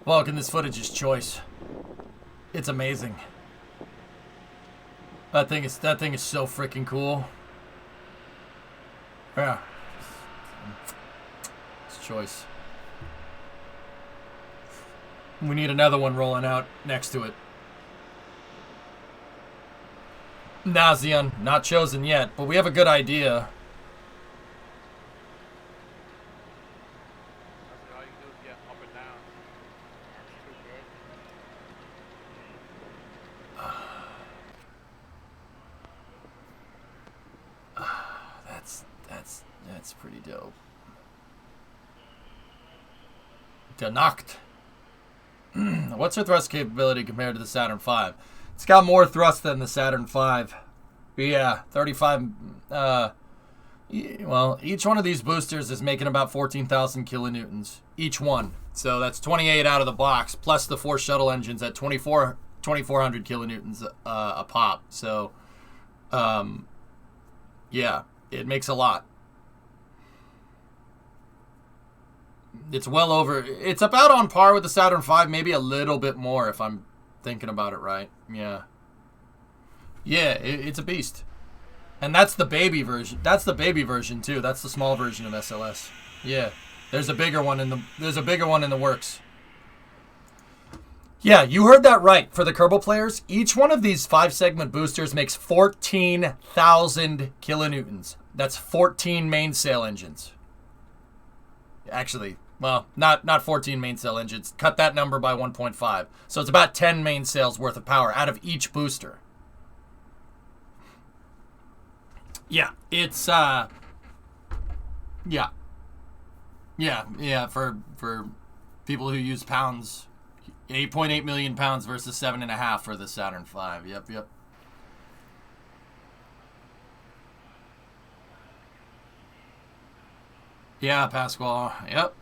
Vulcan, this footage is choice. It's amazing. That thing is so freaking cool. Yeah. It's choice. We need another one rolling out next to it. Nazion, not chosen yet, but we have a good idea. All you can do is get up and down. That's pretty dope. Genocht. What's her thrust capability compared to the Saturn V? It's got more thrust than the Saturn V. Yeah, 35. Well, each one of these boosters is making about 14,000 kilonewtons. Each one. So that's 28 out of the box, plus the 4 shuttle engines at 2,400 kilonewtons a pop. So, yeah, it makes a lot. It's well over. It's about on par with the Saturn V, maybe a little bit more if I'm thinking about it right. Yeah. Yeah, it's a beast. And that's the baby version. That's the baby version too. That's the small version of SLS. Yeah. There's a bigger one in the works. Yeah, you heard that right. For the Kerbal players, each one of these 5-segment boosters makes 14,000 kilonewtons. That's 14 mainsail engines. Actually, well, not 14 mainsail engines. Cut that number by 1.5. So it's about 10 mainsails worth of power out of each booster. Yeah, it's yeah, for people who use pounds, 8.8 million pounds versus 7.5 for the Saturn V. Yep. Yeah, Pasquale. Yep.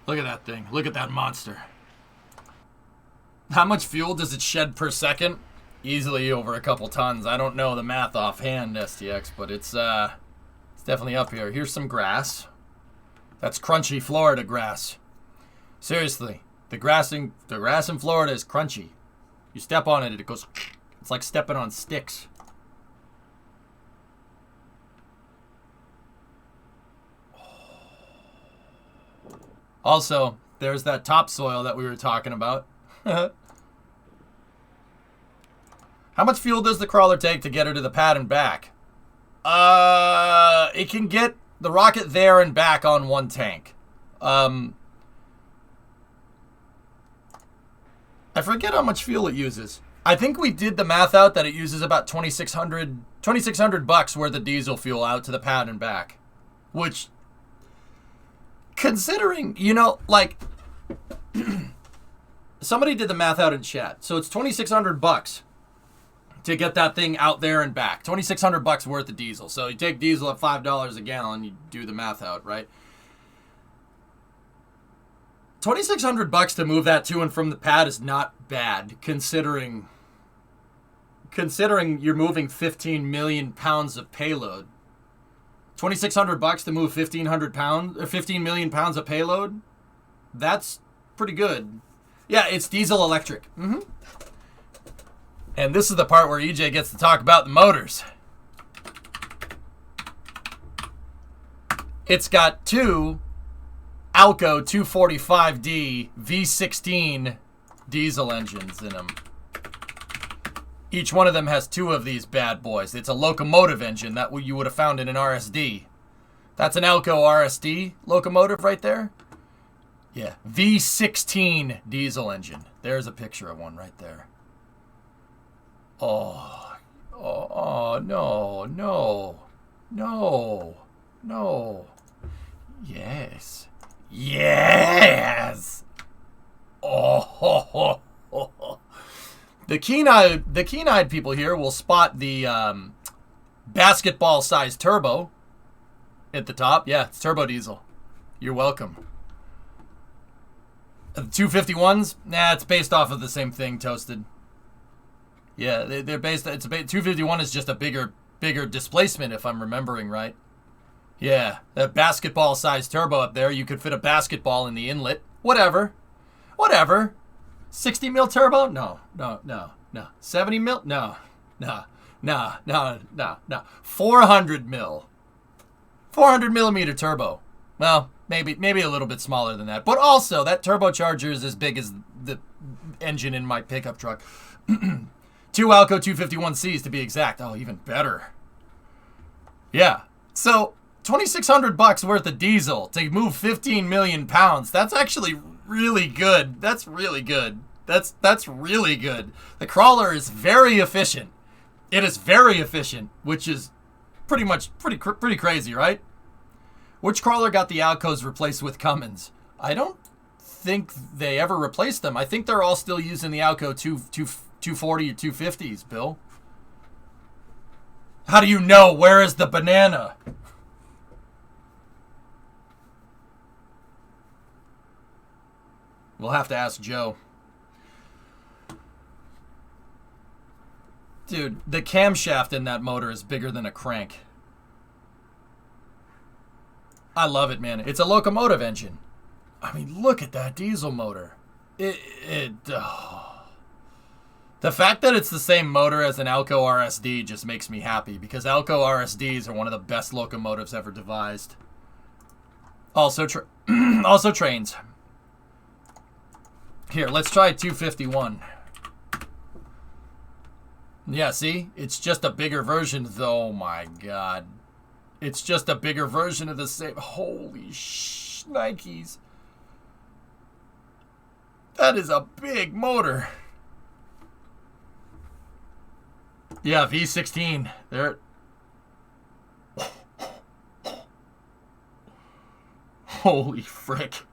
Look at that thing. Look at that monster. How much fuel does it shed per second? Easily over a couple tons. I don't know the math offhand, STX, but it's definitely up here. Here's some grass. That's crunchy Florida grass. Seriously, the grass in Florida is crunchy. You step on it, it goes. It's like stepping on sticks. Also, there's that topsoil that we were talking about. How much fuel does the crawler take to get her to the pad and back? It can get the rocket there and back on one tank. I forget how much fuel it uses. I think we did the math out that it uses about $2,600 worth of diesel fuel out to the pad and back. Which, considering, you know, like, somebody did the math out in chat. So it's $2,600 to get that thing out there and back. $2,600 worth of diesel. So you take diesel at $5 a gallon, you do the math out, right? $2,600 to move that to and from the pad is not bad, considering you're moving 15 million pounds of payload. $2,600 to move 15 million pounds of payload. That's pretty good. Yeah, it's diesel electric. And this is the part where EJ gets to talk about the motors. It's got two Alco 245D V16 diesel engines in them. Each one of them has 2 of these bad boys. It's a locomotive engine that you would have found in an RSD. That's an Alco RSD locomotive right there. Yeah, V16 diesel engine. There's a picture of one right there. Oh, no. Yes. Oh. The keen-eyed people here will spot the basketball-sized turbo at the top. Yeah, it's turbo diesel. You're welcome. The 251s? Nah, it's based off of the same thing, Toasted. Yeah, they're based. 251 is just a bigger displacement, if I'm remembering right. Yeah, that basketball-sized turbo up there. You could fit a basketball in the inlet. Whatever. 60 mil turbo? No. 70 mil? No. 400 mil. 400 millimeter turbo. Well, maybe a little bit smaller than that. But also, that turbocharger is as big as the engine in my pickup truck. 2 Alco 251Cs to be exact. Oh, even better. Yeah. So, $2,600 worth of diesel to move 15 million pounds. That's actually really good. That's really good. That's really good. The crawler is very efficient. It is very efficient, which is pretty crazy, right? Which crawler got the Alcos replaced with Cummins? I don't think they ever replaced them. I think they're all still using the Alco 240 or 250s, Bill. How do you know? Where is the banana? We'll have to ask Joe. Dude, the camshaft in that motor is bigger than a crank. I love it, man. It's a locomotive engine. I mean, look at that diesel motor. The fact that it's the same motor as an Alco RSD just makes me happy, because Alco RSDs are one of the best locomotives ever devised. Also trains. Here, let's try 251. Yeah, see? It's just a bigger version, though. Oh, my God. It's just a bigger version of the same. Holy Nikes. That is a big motor. Yeah, V16. There. Holy frick.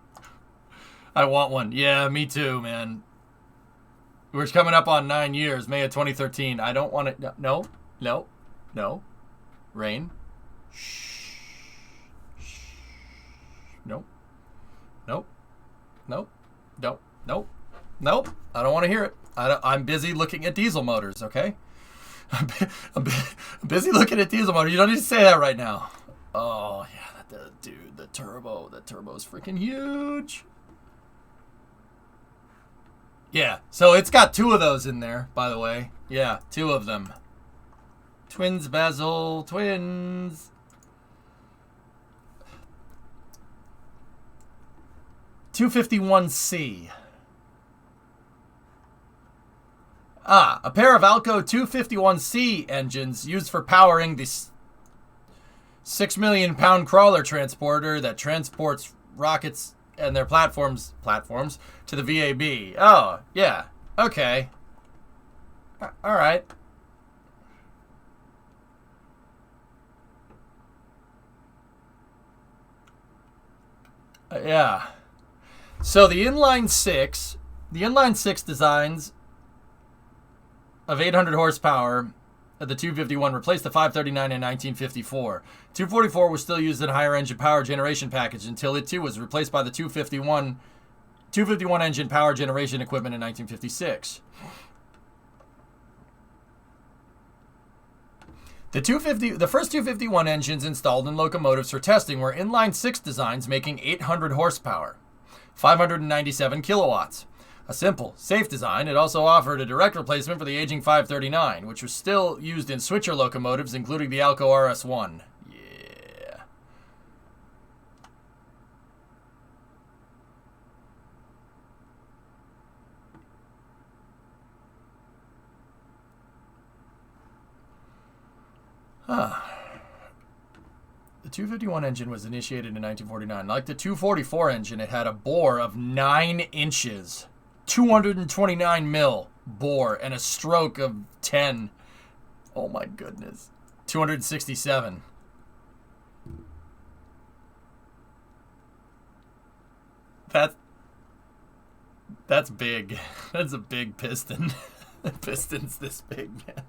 I want one. Yeah, me too, man. We're coming up on 9 years, May of 2013. I don't want it. No. Rain. Shh. Nope. I don't want to hear it. I'm busy looking at diesel motors, okay? I'm busy looking at diesel motors. You don't need to say that right now. Oh, yeah, dude, the turbo. The turbo's freaking huge. Yeah, so it's got 2 of those in there, by the way. Yeah, 2 of them. Twins, Basil, twins. $251C. A pair of Alco 251C engines used for powering the 6 million pound crawler transporter that transports rockets and their platforms to the VAB. Oh, yeah. Okay. All right. Yeah. So the inline 6 designs of 800 horsepower the 251 replaced the 539 in 1954. 244 was still used in higher engine power generation package until it too was replaced by the 251 engine power generation equipment in 1956. The first 251 engines installed in locomotives for testing were inline 6 designs making 800 horsepower, 597 kilowatts. A simple, safe design, it also offered a direct replacement for the aging 539, which was still used in switcher locomotives, including the Alco RS1. Yeah. The 251 engine was initiated in 1949. Like the 244 engine, it had a bore of 9 inches. 229 mil bore and a stroke of 10. Oh my goodness. 267. That's big. That's a big piston. The piston's this big, man.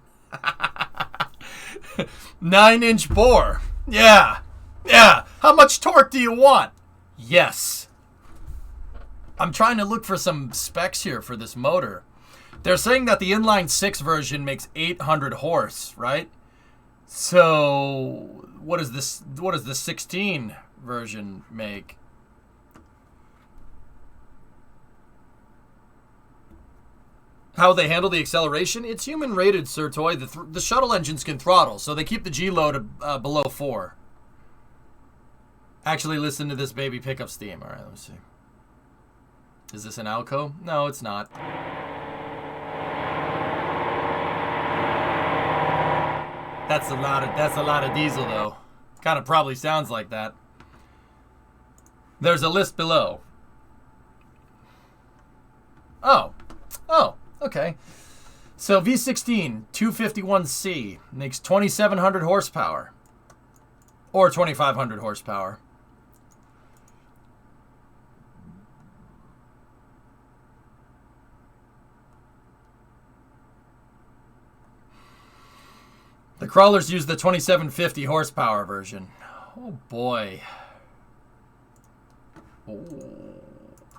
9-inch bore. Yeah. How much torque do you want? Yes. I'm trying to look for some specs here for this motor. They're saying that the inline 6 version makes 800 horse, right? So what is this? What does the 16 version make? How they handle the acceleration? It's human rated, Sir Toy. The shuttle engines can throttle, so they keep the G load below 4. Actually, listen to this baby pick up steam. All right, let me see. Is this an Alco? No, it's not. That's a lot of diesel, though. Kind of probably sounds like that. There's a list below. Oh, okay. So V16 251C makes 2,700 horsepower, or 2,500 horsepower. The crawlers use the 2750 horsepower version. Oh boy. Oh,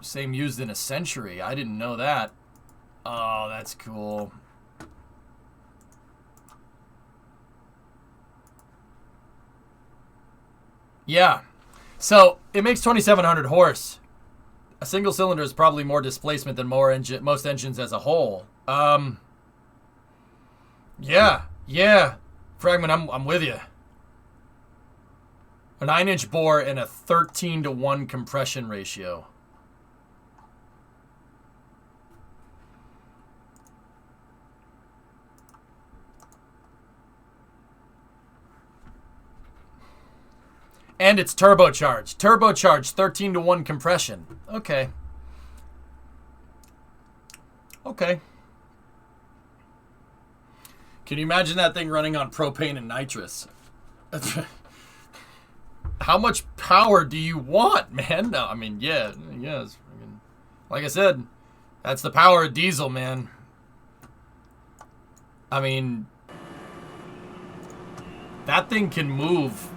same used in a century. I didn't know that. Oh, that's cool. Yeah. So it makes 2,700 horse. A single cylinder is probably more displacement than most engines as a whole. Yeah. Fragment, I'm with you. A 9-inch bore and a 13-to-1 compression ratio. And it's turbocharged. Turbocharged 13-to-1 compression. Okay. Can you imagine that thing running on propane and nitrous? How much power do you want, man? No, I mean, yes. Like I said, that's the power of diesel, man. I mean, that thing can move.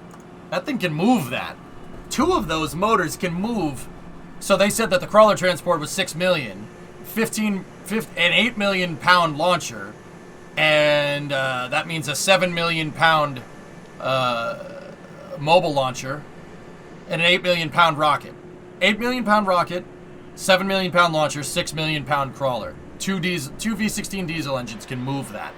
That thing can move that. 2 of those motors can move. So they said that the crawler transport was 6 million. An 8 million pound launcher. And that means a 7 million pound mobile launcher and an 8 million pound rocket. 8 million pound rocket, 7 million pound launcher, 6 million pound crawler. Two V16 diesel engines can move that.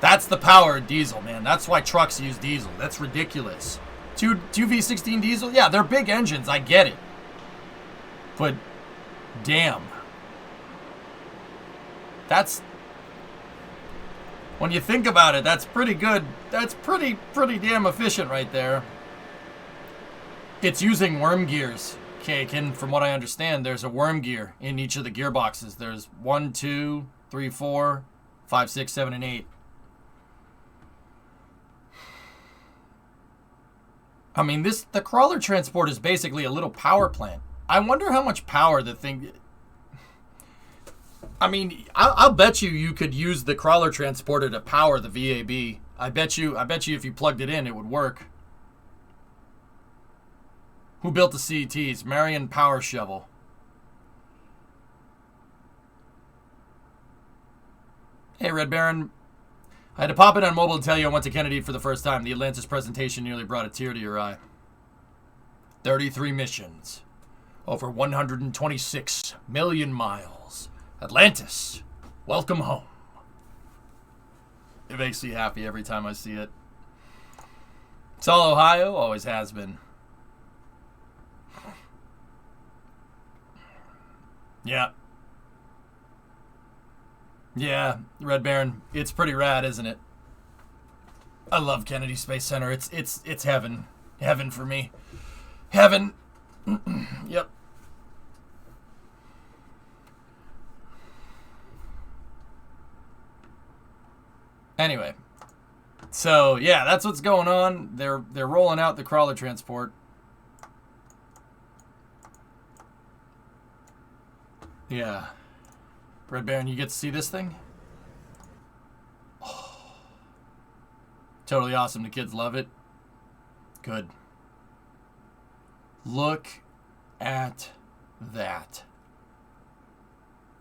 That's the power of diesel, man. That's why trucks use diesel. That's ridiculous. Two V16 diesel? Yeah, they're big engines. I get it. But damn. That's... When you think about it, that's pretty good. That's pretty damn efficient right there. It's using worm gears. Okay, from what I understand, there's a worm gear in each of the gearboxes. There's 1, 2, 3, 4, 5, 6, 7, and 8. I mean, the crawler transport is basically a little power plant. I wonder how much power the thing... I mean, I'll bet you could use the crawler transporter to power the VAB. I bet you if you plugged it in, it would work. Who built the CETs? Marion Power Shovel. Hey, Red Baron. I had to pop in on mobile and tell you I went to Kennedy for the first time. The Atlantis presentation nearly brought a tear to your eye. 33 missions. Over 126 million miles. Atlantis, welcome home. It makes me happy every time I see it. It's all Ohio, always has been. Yeah. Yeah, Red Baron, it's pretty rad, isn't it? I love Kennedy Space Center. It's heaven. Heaven for me. Heaven. Yep. Anyway, so yeah, that's what's going on. They're rolling out the crawler transport. Yeah. Red Baron, you get to see this thing? Oh. Totally awesome. The kids love it. Good. Look at that.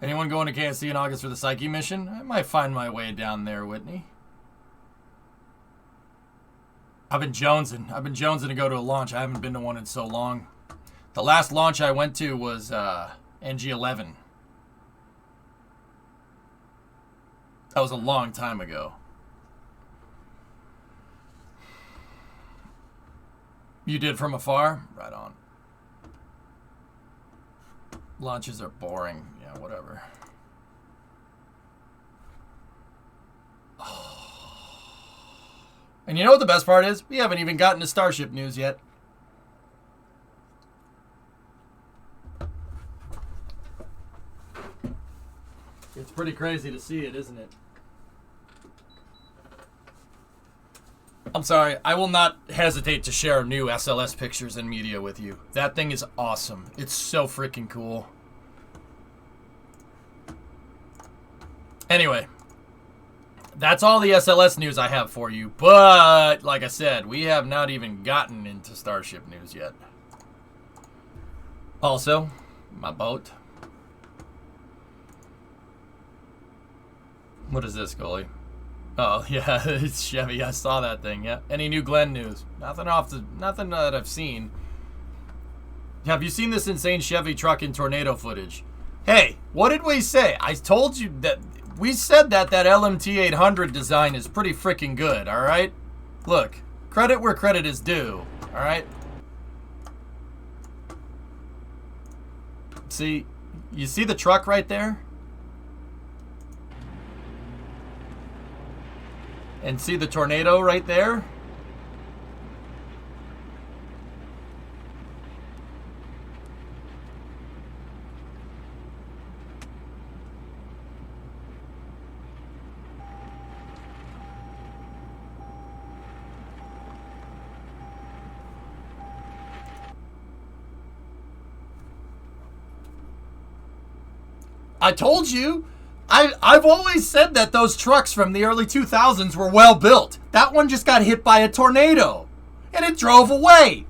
Anyone going to KSC in August for the Psyche mission? I might find my way down there, Whitney. I've been jonesing to go to a launch. I haven't been to one in so long. The last launch I went to was NG-11. That was a long time ago. You did from afar? Right on. Launches are boring. Yeah, whatever. And you know what the best part is? We haven't even gotten to Starship news yet. It's pretty crazy to see it, isn't it? I'm sorry, I will not hesitate to share new SLS pictures and media with you. That thing is awesome. It's so freaking cool. Anyway, that's all the SLS news I have for you. But, like I said, we have not even gotten into Starship news yet. Also, my boat. What is this, Goalie? Oh, yeah, it's Chevy. I saw that thing, yeah. Any new Glenn news? Nothing that I've seen. Have you seen this insane Chevy truck in tornado footage? Hey, what did we say? I told you that... We said that LMT 800 design is pretty freaking good, alright? Look, credit where credit is due, alright? See, you see the truck right there? And see the tornado right there? I told you. I've always said that those trucks from the early 2000s were well built. That one just got hit by a tornado. And it drove away.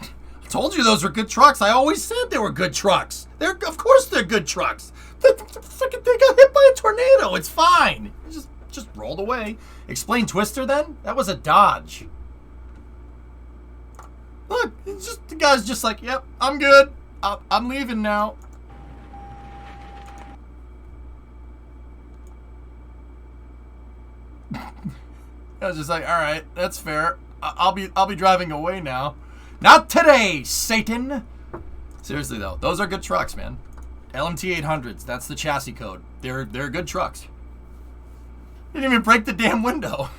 I told you those were good trucks. I always said they were good trucks. Of course they're good trucks. The freaking thing got hit by a tornado. It's fine. It just rolled away. Explain Twister then? That was a Dodge. Look, the guy's just like, yep, I'm good. I'm leaving now. I was just like, all right, that's fair. I'll be driving away now. Not today, Satan. Seriously though, those are good trucks, man. LMT 800s. That's the chassis code. They're good trucks. Didn't even break the damn window.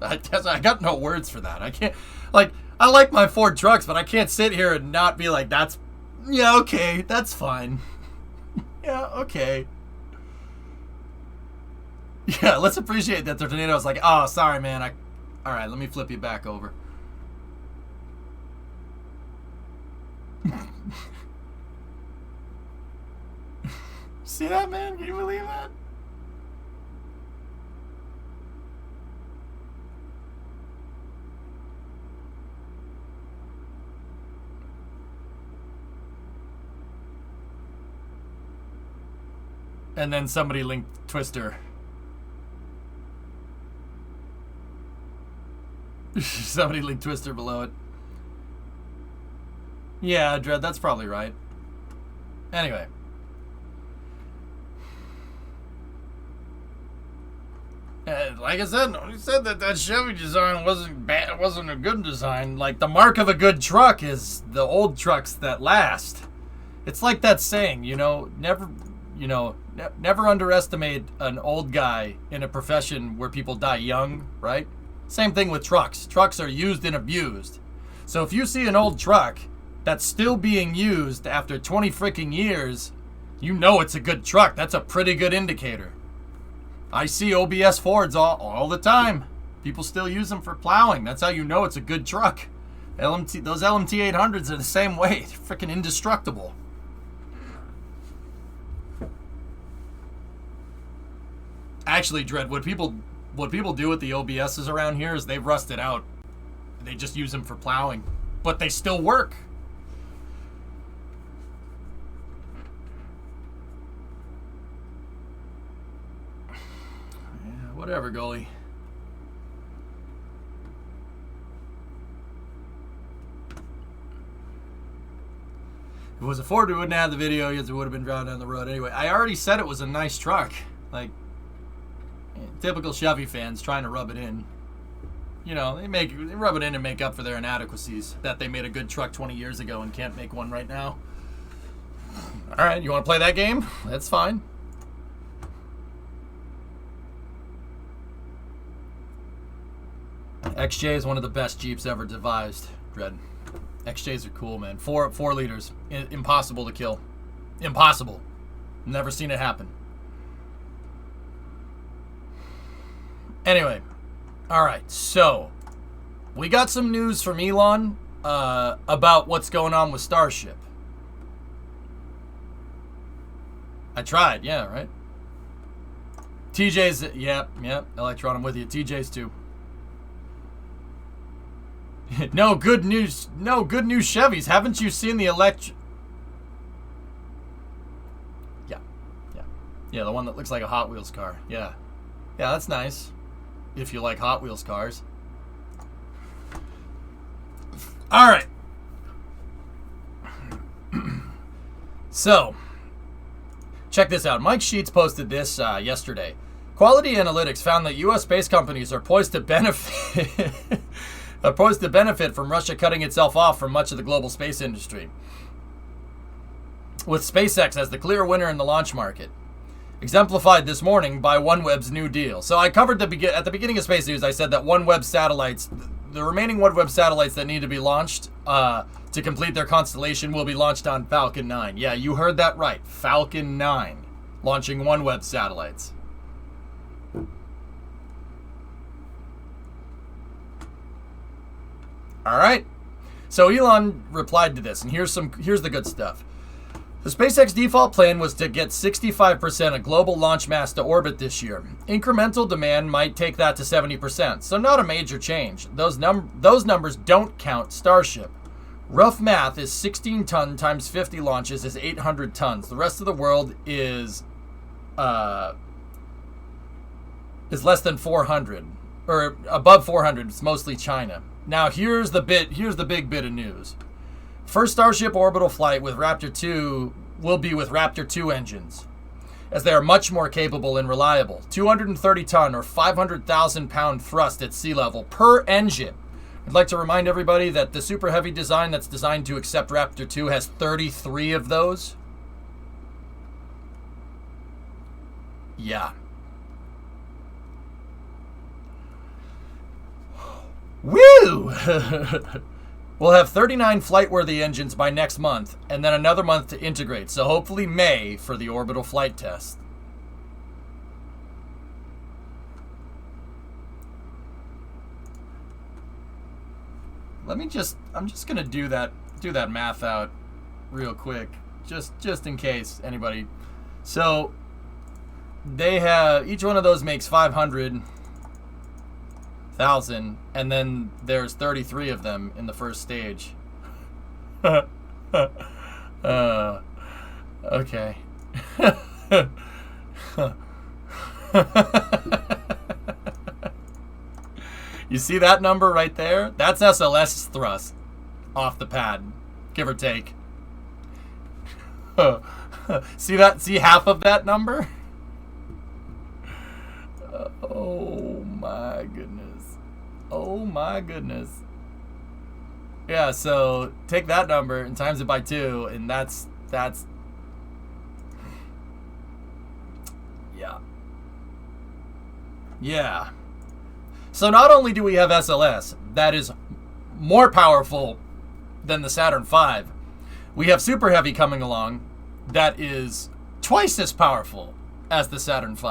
I got no words for that. I can't. Like, I like my Ford trucks, but I can't sit here and not be like, that's. Yeah, okay, that's fine. Yeah, okay. Yeah, let's appreciate that the tornado was like, oh, sorry, man. All right, let me flip you back over. See that, man? Can you believe that? And then somebody linked Twister. Somebody linked Twister below it. Yeah, Dread, that's probably right. Anyway. Like I said, nobody said that Chevy design wasn't bad. It wasn't a good design. Like, the mark of a good truck is the old trucks that last. It's like that saying, never underestimate an old guy in a profession where people die young, right? Same thing with trucks. Trucks are used and abused. So if you see an old truck that's still being used after 20 freaking years, you know it's a good truck. That's a pretty good indicator. I see OBS Fords all the time. People still use them for plowing. That's how you know it's a good truck. Those LMT 800s are the same way. They're freaking indestructible. Actually, Dread, what people do with the OBSs around here is they've rusted out. They just use them for plowing. but they still work. Yeah, whatever, goalie. If it was a Ford, we wouldn't have the video because it would have been drawn down the road anyway. I already said it was a nice truck. Like, typical Chevy fans trying to rub it in. You know, they rub it in and make up for their inadequacies. That they made a good truck 20 years ago and can't make one right now. All right, you want to play that game? That's fine. XJ is one of the best Jeeps ever devised, Dread. XJs are cool, man. 4 liters. Impossible to kill. Impossible. Never seen it happen. Anyway. Alright, so. We got some news from Elon about what's going on with Starship. I tried, yeah, right? TJ's, yep, Electron, I'm with you. TJ's too. No good news Chevys. Haven't you seen the Yeah, the one that looks like a Hot Wheels car. Yeah, that's nice. If you like Hot Wheels cars. All right. So, check this out. Mike Sheets posted this yesterday. Quality Analytics found that U.S. space companies are poised to benefit from Russia cutting itself off from much of the global space industry, with SpaceX as the clear winner in the launch market, exemplified this morning by OneWeb's new deal. So I covered at the beginning of Space News, I said that OneWeb satellites, the remaining OneWeb satellites that need to be launched to complete their constellation will be launched on Falcon 9. Yeah, you heard that right. Falcon 9, launching OneWeb satellites. All right. So Elon replied to this, and here's the good stuff. The SpaceX default plan was to get 65% of global launch mass to orbit this year. Incremental demand might take that to 70%, so not a major change. Those numbers don't count Starship. Rough math is 16 ton times 50 launches is 800 tons. The rest of the world is less than 400 or above 400. It's mostly China. Now here's the big bit of news. First Starship orbital flight with Raptor 2 will be with Raptor 2 engines, as they are much more capable and reliable. 230 ton or 500,000 pound thrust at sea level per engine. I'd like to remind everybody that the super heavy design that's designed to accept Raptor 2 has 33 of those. Yeah. Woo! We'll have 39 flight-worthy engines by next month, and then another month to integrate, so hopefully May for the orbital flight test. I'm just gonna do that math out real quick, just in case anybody. So they have, each one of those makes 500,000, and then there's 33 of them in the first stage. Okay. You see that number right there? That's SLS thrust off the pad, give or take. See that? See half of that number? Oh my goodness. Oh my goodness. Yeah, so take that number and times it by 2, and that's yeah. Yeah. So not only do we have SLS that is more powerful than the Saturn V, we have Super Heavy coming along that is twice as powerful as the Saturn V.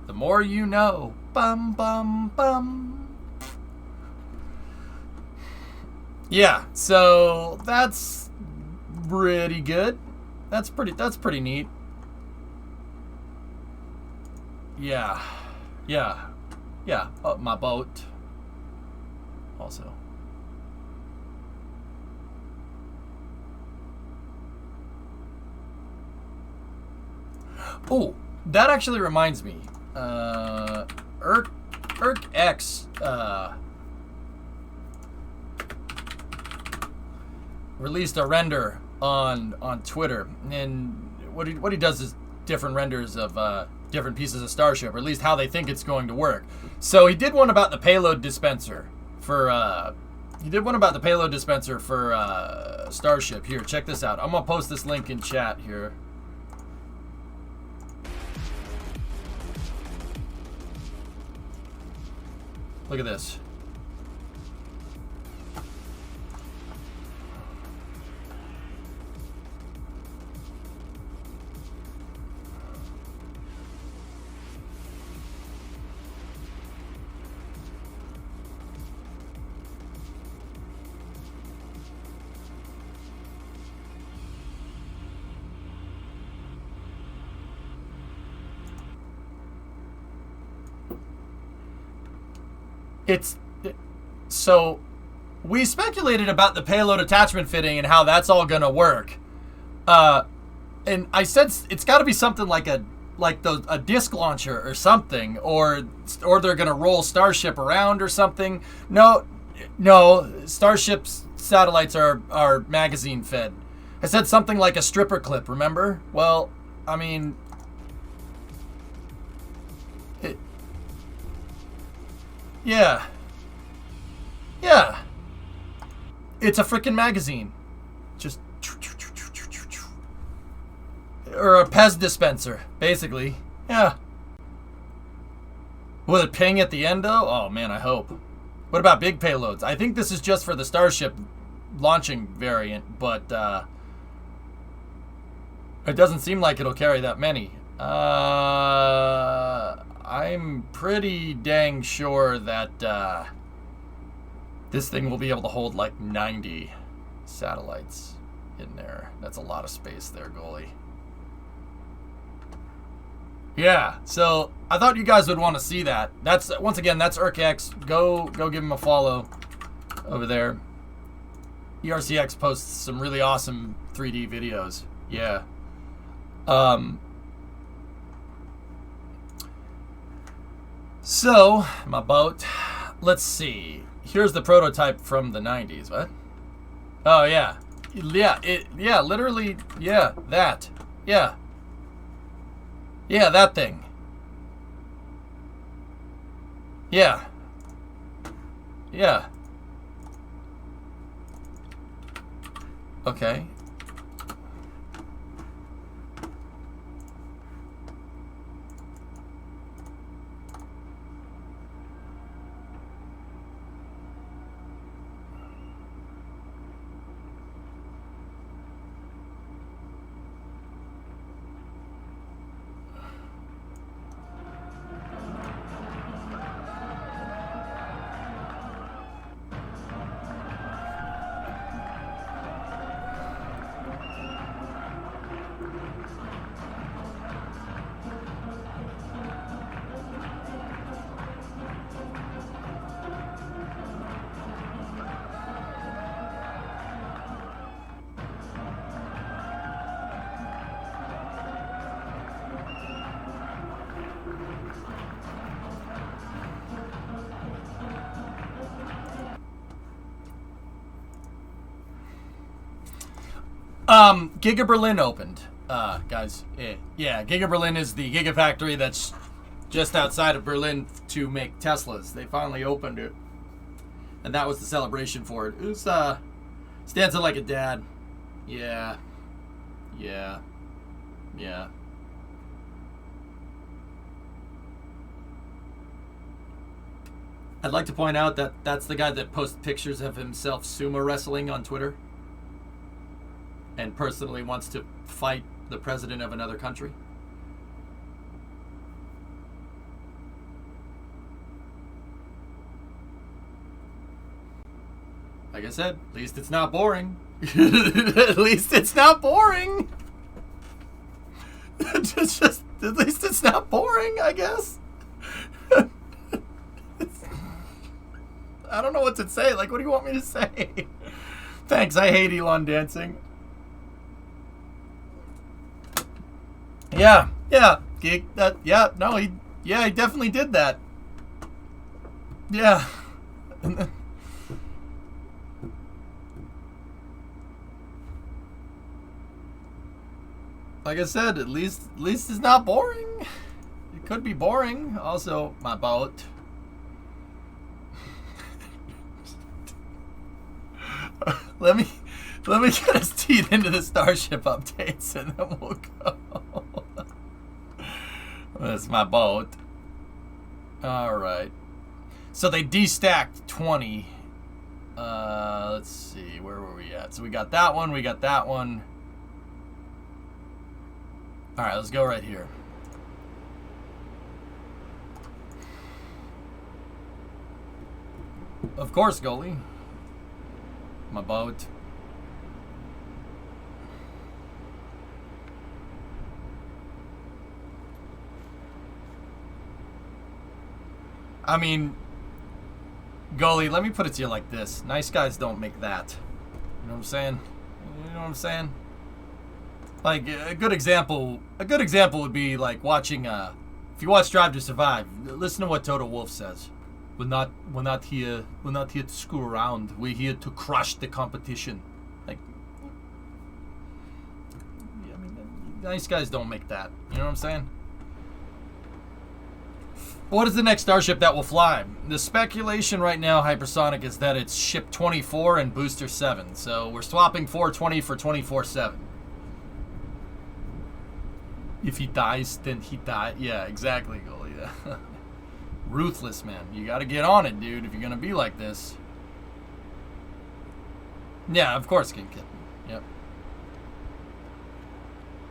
The more you know. Bum, bum, bum. Yeah, so that's pretty good. That's pretty neat. Yeah. Oh, my boat. also. Oh, that actually reminds me. ErkX released a render on Twitter, and what he does is different renders of different pieces of Starship, or at least how they think it's going to work. So he did one about the payload dispenser for Starship. Here, check this out. I'm gonna post this link in chat here. Look at this. So we speculated about the payload attachment fitting and how that's all gonna work, and I said it's got to be something like a disc launcher or something, or they're gonna roll Starship around or something. No, Starship's satellites are magazine fed. I said something like a stripper clip. Remember? Well, I mean. Yeah. It's a freaking magazine. Just. Or a Pez dispenser, basically. Yeah. Will it ping at the end, though? Oh, man, I hope. What about big payloads? I think this is just for the Starship launching variant, but it doesn't seem like it'll carry that many. I'm pretty dang sure that this thing will be able to hold like 90 satellites in there. That's a lot of space there, goalie. Yeah, so I thought you guys would want to see that. That's, once again, that's ErkX. Go give him a follow over there. ERCX posts some really awesome 3D videos. Yeah. So, my boat. Let's see. Here's the prototype from the 90s. What? Oh, yeah. Yeah, literally, yeah, that. Yeah. Yeah, that thing. Yeah. Yeah. Okay. Giga Berlin opened, guys. Yeah, Giga Berlin is the gigafactory that's just outside of Berlin to make Teslas. They finally opened it, and that was the celebration for it. It was stands like a dad. Yeah. I'd like to point out that that's the guy that posts pictures of himself sumo wrestling on Twitter and personally wants to fight the president of another country. Like I said, at least it's not boring. At least it's not boring. It's just, at least it's not boring, I guess. I don't know what to say. Like, what do you want me to say? Thanks, I hate Elon dancing. Yeah, geek. He definitely did that. Yeah. Like I said, at least it's not boring. It could be boring. Also, my boat. Let me get us teed into the Starship updates, and then we'll go. That's my boat. All right. So they destacked 20. Let's see, where were we at? So we got that one. We got that one. All right, let's go right here. Of course, goalie. My boat. I mean, goalie, let me put it to you like this. Nice guys don't make that. You know what I'm saying? You know what I'm saying? Like, a good example would be like watching, if you watch Drive to Survive, listen to what Toto Wolff says. We're not here to screw around. We're here to crush the competition. Like, I mean, nice guys don't make that. You know what I'm saying? What is the next Starship that will fly? The speculation right now, Hypersonic, is that it's Ship 24 and Booster 7. So we're swapping 420 for 24/7. If he dies, then he died. Yeah, exactly, goalie. Yeah. Ruthless, man. You got to get on it, dude, if you're going to be like this. Yeah, of course, King Kitten. Yep.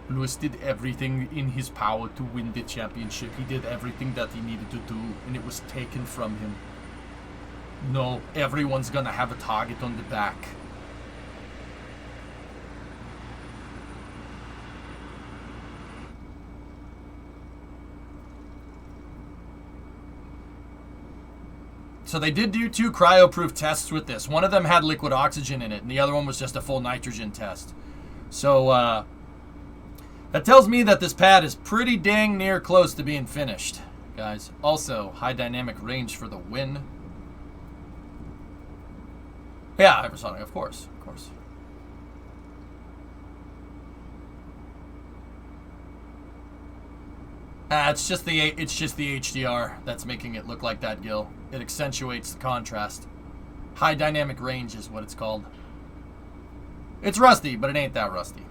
Lewis did everything in his power to win the championship. He did everything that he needed to do, and it was taken from him. No, everyone's going to have a target on the back. So they did do 2 cryo-proof tests with this. One of them had liquid oxygen in it, and the other one was just a full nitrogen test. So that tells me that this pad is pretty dang near close to being finished, guys. Also, high dynamic range for the win. Yeah, hypersonic, of course, of course. It's just the HDR that's making it look like that, Gil. It accentuates the contrast. High dynamic range is what it's called. It's rusty, but it ain't that rusty.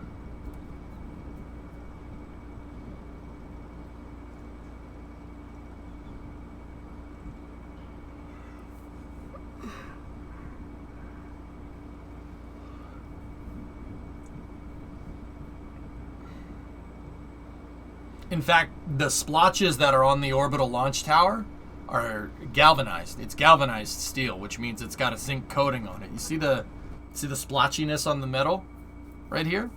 In fact, the splotches that are on the orbital launch tower are galvanized. It's galvanized steel, which means it's got a zinc coating on it. You see the splotchiness on the metal right here?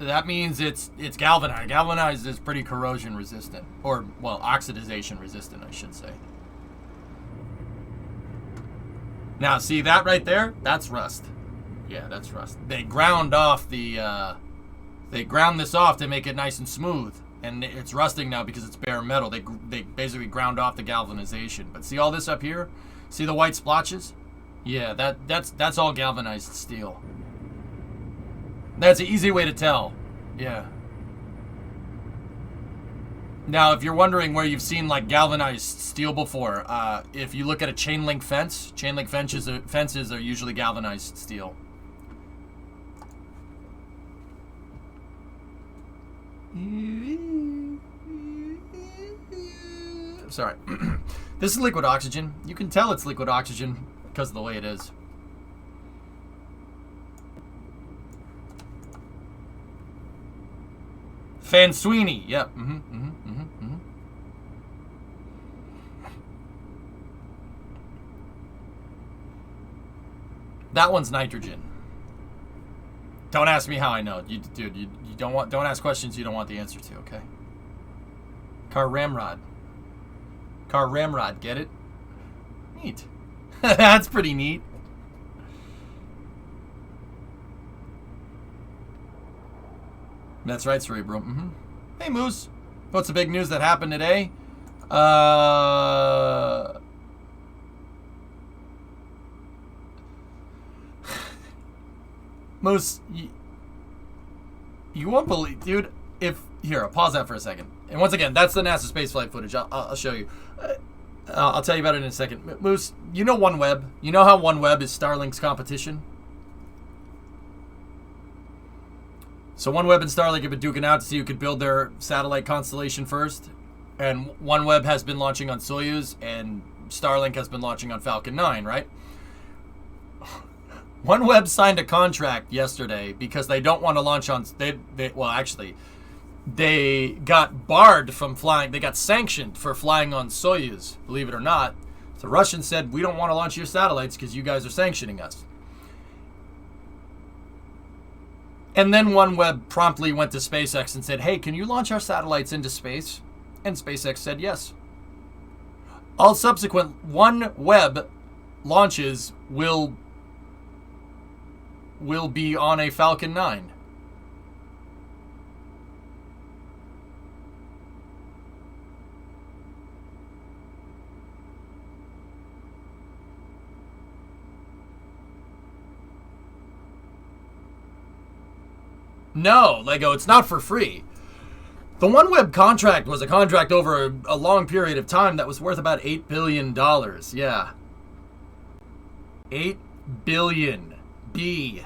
That means it's galvanized. Galvanized is pretty corrosion resistant, or well, oxidization resistant, I should say. Now, see that right there? That's rust. Yeah, that's rust. They ground off they ground this off to make it nice and smooth. And it's rusting now because it's bare metal. They basically ground off the galvanization. But see all this up here? See the white splotches? Yeah, that's all galvanized steel. That's an easy way to tell. Yeah. Now, if you're wondering where you've seen like galvanized steel before, if you look at a chain link fence, fences are usually galvanized steel. Sorry. This is liquid oxygen. You can tell it's liquid oxygen because of the way it is. Fan Sweeney. Yep. That one's nitrogen. Don't ask me how I know. You don't ask questions you don't want the answer to, okay? Car Ramrod, get it? Neat. That's pretty neat. That's right, Cerebro. Mm-hmm. Hey, Moose. What's the big news that happened today? Moose, you won't believe, dude. Here, I'll pause that for a second. And once again, that's the NASA spaceflight footage. I'll show you. I'll tell you about it in a second. Moose, you know OneWeb? You know how OneWeb is Starlink's competition? So OneWeb and Starlink have been duking out to see who could build their satellite constellation first. And OneWeb has been launching on Soyuz, and Starlink has been launching on Falcon 9, right? OneWeb signed a contract yesterday because they don't want to launch on... They got barred from flying. They got sanctioned for flying on Soyuz, believe it or not. The Russians said, we don't want to launch your satellites because you guys are sanctioning us. And then OneWeb promptly went to SpaceX and said, hey, can you launch our satellites into space? And SpaceX said yes. All subsequent OneWeb launches will be on a Falcon 9. No, Lego, it's not for free. The OneWeb contract was a contract over a long period of time that was worth about $8 billion. Yeah. 8 billion. B.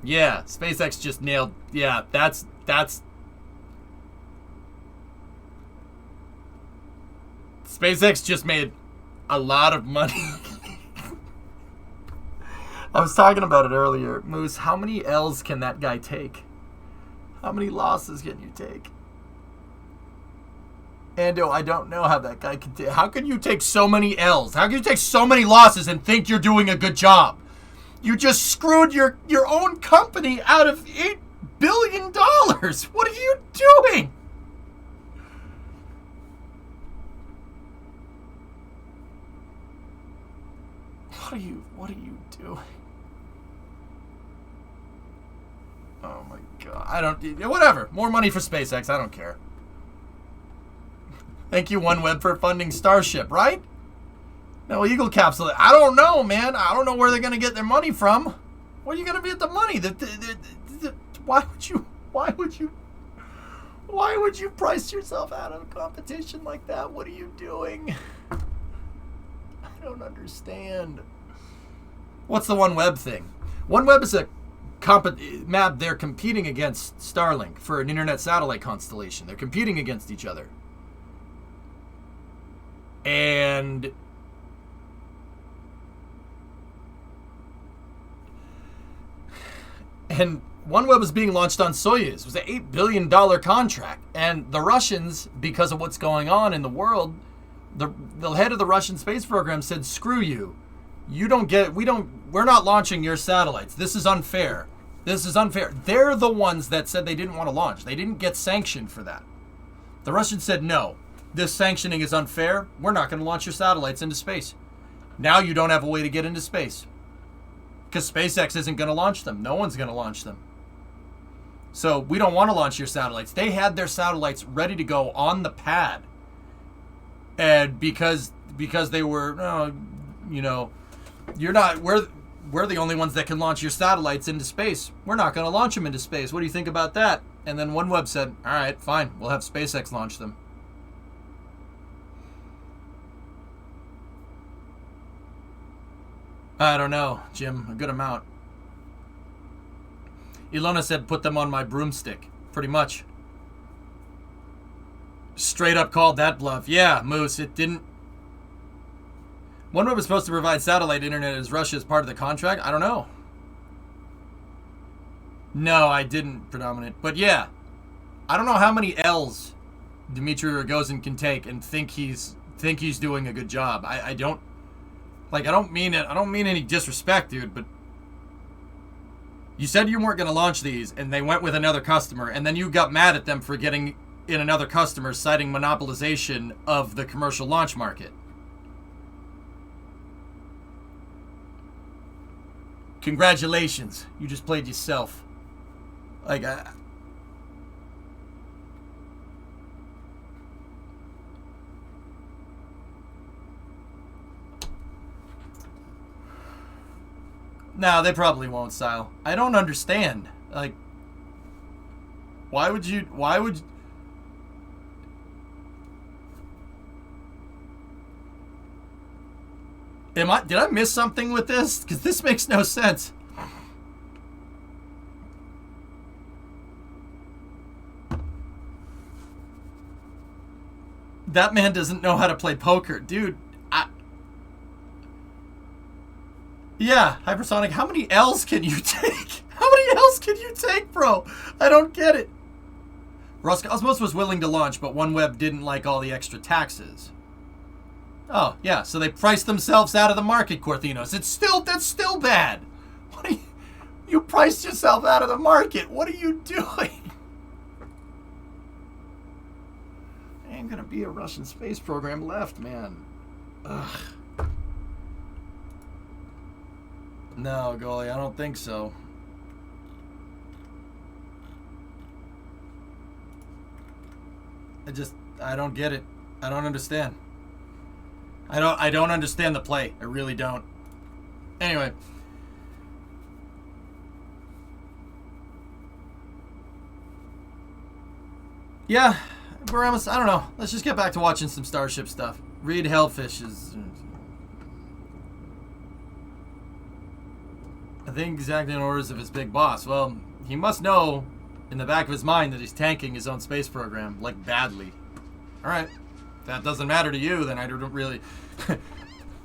Yeah, SpaceX just nailed. Yeah, that's SpaceX just made a lot of money. I was talking about it earlier. Moose, how many L's can that guy take? How many losses can you take? Ando, I don't know how that guy can take. How can you take so many L's? How can you take so many losses and think you're doing a good job? You just screwed your own company out of $8 billion. What are you doing? What are you doing? Oh my god. I don't... Whatever. More money for SpaceX. I don't care. Thank you, OneWeb, for funding Starship, right? No, Eagle Capsule. I don't know, man. I don't know where they're going to get their money from. Where are you going to get the money? Why would you price yourself out of a competition like that? What are you doing? I don't understand. What's the OneWeb thing? OneWeb is a map. They're competing against Starlink for an internet satellite constellation. They're competing against each other. And OneWeb was being launched on Soyuz. It was an $8 billion contract. And the Russians, because of what's going on in the world, the head of the Russian space program said, screw you. We're not launching your satellites. This is unfair. This is unfair. They're the ones that said they didn't want to launch. They didn't get sanctioned for that. The Russians said, no, this sanctioning is unfair. We're not going to launch your satellites into space. Now you don't have a way to get into space. Because SpaceX isn't going to launch them. No one's going to launch them. So we don't want to launch your satellites. They had their satellites ready to go on the pad. And because they were, we're the only ones that can launch your satellites into space. We're not going to launch them into space. What do you think about that? And then OneWeb said, all right, fine. We'll have SpaceX launch them. I don't know, Jim. A good amount. Ilona said, put them on my broomstick. Pretty much. Straight up called that bluff. Yeah, Moose, it didn't... OneWeb was supposed to provide satellite internet as Russia as part of the contract? I don't know. No, I didn't, Predominant. But yeah, I don't know how many L's Dmitry Rogozin can take and think he's doing a good job. I don't mean it. I don't mean any disrespect, dude, but you said you weren't going to launch these, and they went with another customer, and then you got mad at them for getting in another customer, citing monopolization of the commercial launch market. congratulations. You just played yourself. Like, no, they probably won't, Sile. I don't understand. Like, why would you... Did I miss something with this? Because this makes no sense. That man doesn't know how to play poker. Dude, yeah, Hypersonic, how many L's can you take? How many L's can you take, bro? I don't get it. Roscosmos was willing to launch, but OneWeb didn't like all the extra taxes. Oh, yeah, so they priced themselves out of the market, Corthinos. That's still bad. What are you priced yourself out of the market. What are you doing? Ain't gonna be a Russian space program left, man. Ugh. No, Goalie, I don't think so. I don't get it. I don't understand. I don't understand the play. I really don't. Anyway. Yeah, Baramus, I don't know. Let's just get back to watching some Starship stuff. Read Hellfish is... I think exactly in orders of his big boss. Well, he must know in the back of his mind that he's tanking his own space program, like, badly. Alright. If that doesn't matter to you, then I don't really...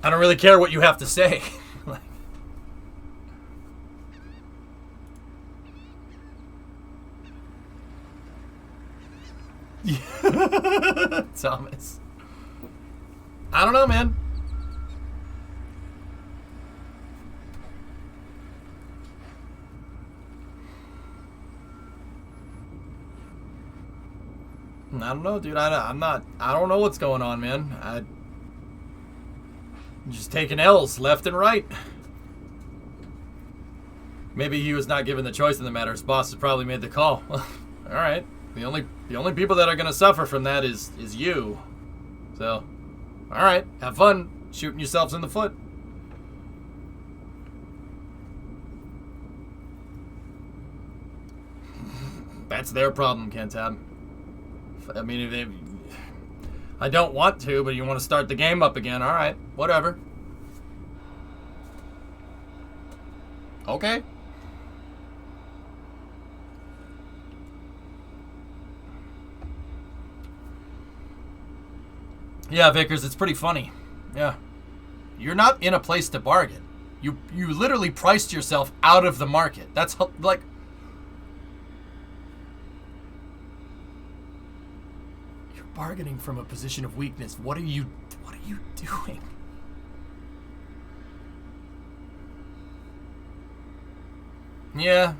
I don't really care what you have to say. Thomas. I don't know, man. I don't know, dude. I don't know what's going on, man. I'm just taking L's left and right. Maybe he was not given the choice in the matter. His boss has probably made the call. All right. The only people that are going to suffer from that is you. So, all right. Have fun shooting yourselves in the foot. That's their problem, Kentab. I mean, if they... I don't want to, but you want to start the game up again. All right. Whatever. Okay. Yeah, Vickers, it's pretty funny. Yeah. You're not in a place to bargain. You literally priced yourself out of the market. That's like... You're bargaining from a position of weakness. What are you doing? Yeah.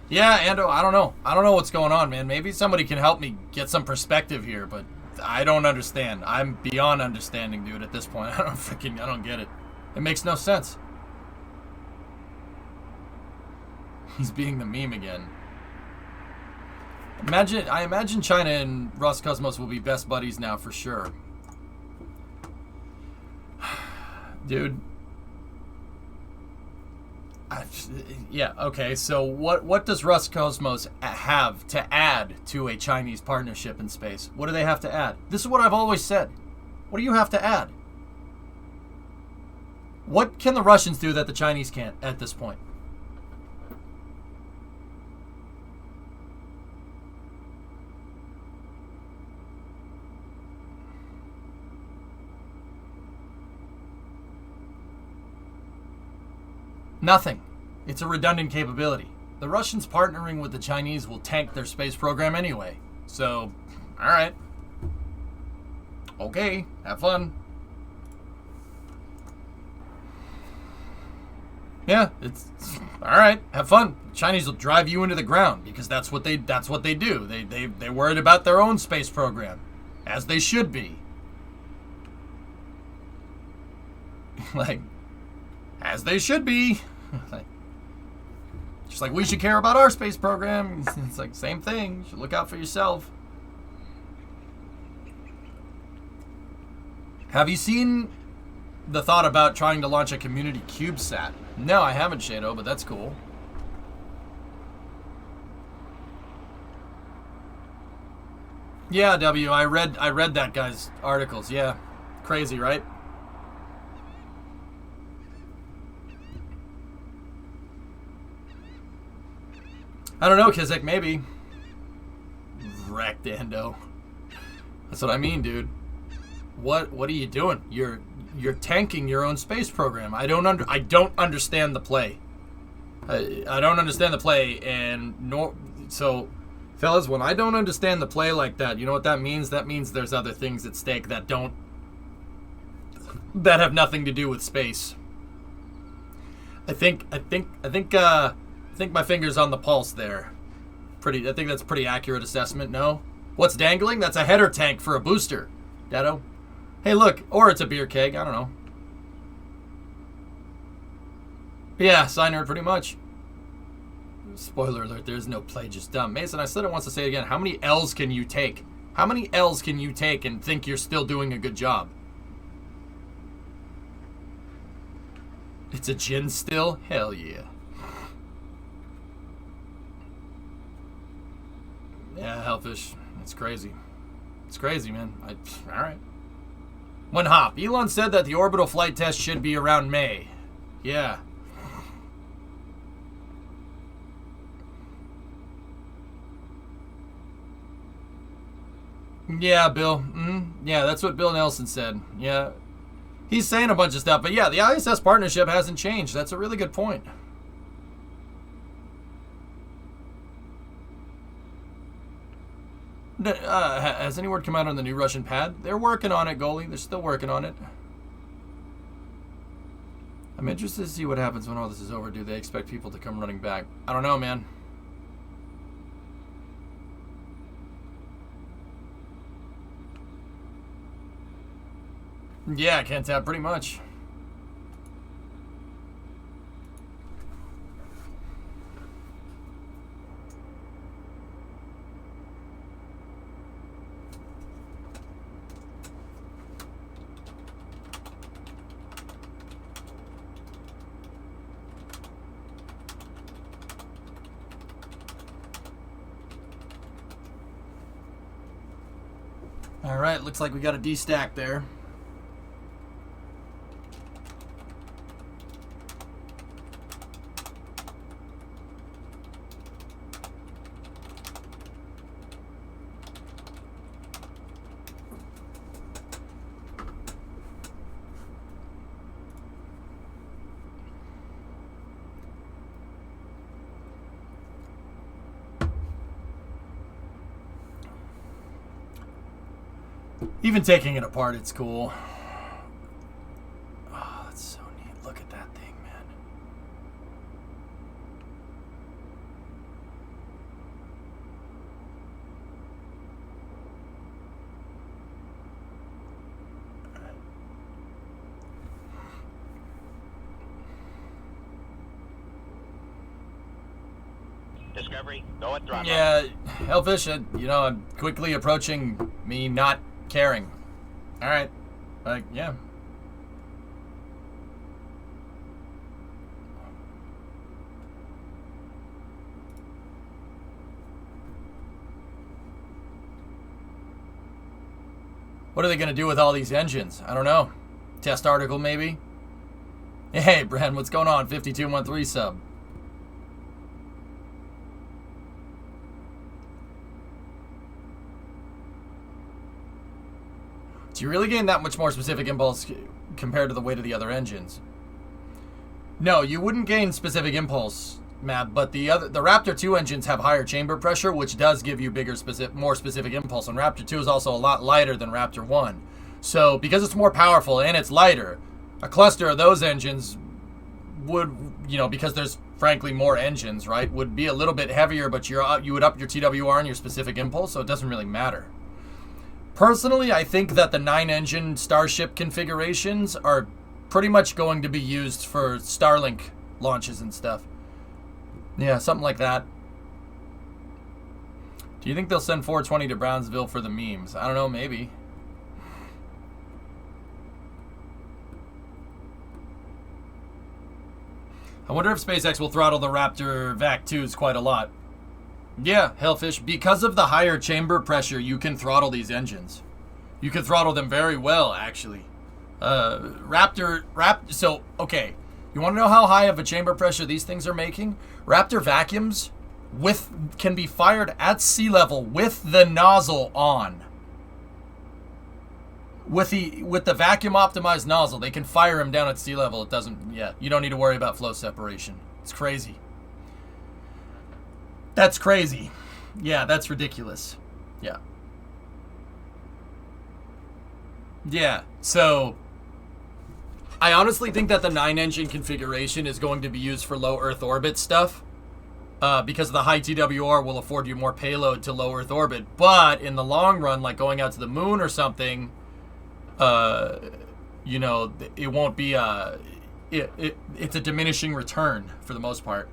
Yeah, Ando, I don't know. I don't know what's going on, man. Maybe somebody can help me get some perspective here, but I don't understand. I'm beyond understanding, dude, at this point. I don't get it. It makes no sense. He's being the meme again. I imagine China and Roscosmos will be best buddies now for sure. Dude. Yeah, okay, so what does Roscosmos have to add to a Chinese partnership in space? What do they have to add? This is what I've always said. What do you have to add? What can the Russians do that the Chinese can't at this point? Nothing. It's a redundant capability. The Russians partnering with the Chinese will tank their space program anyway. So, alright. Okay, have fun. Yeah, it's alright, have fun. The Chinese will drive you into the ground because that's what they do. They're worried about their own space program. As they should be. Like, As they should be. Just like we should care about our space program. It's like same thing. You should look out for yourself. Have you seen the thought about trying to launch a community CubeSat? No, I haven't, Shado, but that's cool. Yeah, W, I read that guy's articles. Yeah. Crazy, right? I don't know, Kizik, maybe. Rectando. That's what I mean, dude. What are you doing? You're tanking your own space program. I don't understand the play. I don't understand the play, and so fellas, when I don't understand the play like that, you know what that means? That means there's other things at stake that have nothing to do with space. I think my finger's on the pulse there. I think that's a pretty accurate assessment, no? What's dangling? That's a header tank for a booster. Dado? Hey, look. Or it's a beer keg. I don't know. Yeah, Signer, pretty much. Spoiler alert, there's no play, just dumb. Mason, I said it once to say it again. How many L's can you take? How many L's can you take and think you're still doing a good job? It's a gin still? Hell yeah. Yeah, Hellfish. It's crazy. It's crazy, man. Alright. One hop. Elon said that the orbital flight test should be around May. Yeah. Yeah, Bill. Yeah, that's what Bill Nelson said. Yeah. He's saying a bunch of stuff, but yeah, the ISS partnership hasn't changed. That's a really good point. Has any word come out on the new Russian pad? They're working on it, goalie. They're still working on it. I'm interested to see what happens when all this is over. Do they expect people to come running back? I don't know, man. Yeah, can't tap pretty much. All right, looks like we got a D-stack there. Even taking it apart, it's cool. Oh, that's so neat. Look at that thing, man. Discovery, go at throttle. Yeah, Hellfish, I'm quickly approaching me not caring. All right. Like, yeah. What are they going to do with all these engines? I don't know. Test article, maybe? Hey, Bren, what's going on? 5213 sub. Do you really gain that much more specific impulse compared to the weight of the other engines? No, you wouldn't gain specific impulse, Matt, but the Raptor 2 engines have higher chamber pressure, which does give you more specific impulse. And Raptor 2 is also a lot lighter than Raptor 1. So, because it's more powerful and it's lighter, a cluster of those engines would, because there's frankly more engines, right, would be a little bit heavier, but you would up your TWR and your specific impulse, so it doesn't really matter. Personally, I think that the 9-engine Starship configurations are pretty much going to be used for Starlink launches and stuff. Yeah, something like that. Do you think they'll send 420 to Brownsville for the memes? I don't know, maybe. I wonder if SpaceX will throttle the Raptor VAC-2s quite a lot. Yeah, Hellfish, because of the higher chamber pressure, you can throttle these engines. You can throttle them very well, actually. So, okay. You want to know how high of a chamber pressure these things are making? Raptor vacuums can be fired at sea level with the nozzle on. With the vacuum optimized nozzle, they can fire them down at sea level. It doesn't, yeah, you don't need to worry about flow separation. It's crazy. That's crazy. Yeah, that's ridiculous. Yeah. Yeah, so I honestly think that the 9-engine configuration is going to be used for low Earth orbit stuff because the high TWR will afford you more payload to low Earth orbit. But in the long run, like going out to the moon or something, you know, it won't be it's a diminishing return for the most part.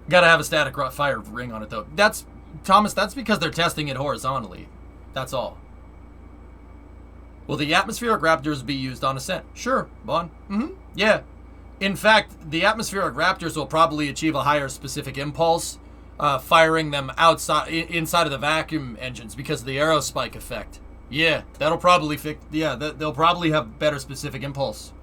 Got to have a static fire ring on it though. That's because they're testing it horizontally. That's all. Will the atmospheric Raptors be used on ascent? Sure, Bon. Yeah. In fact, the atmospheric Raptors will probably achieve a higher specific impulse, firing them inside of the vacuum engines because of the aerospike effect. Yeah, that'll probably fix. Yeah, they'll probably have better specific impulse.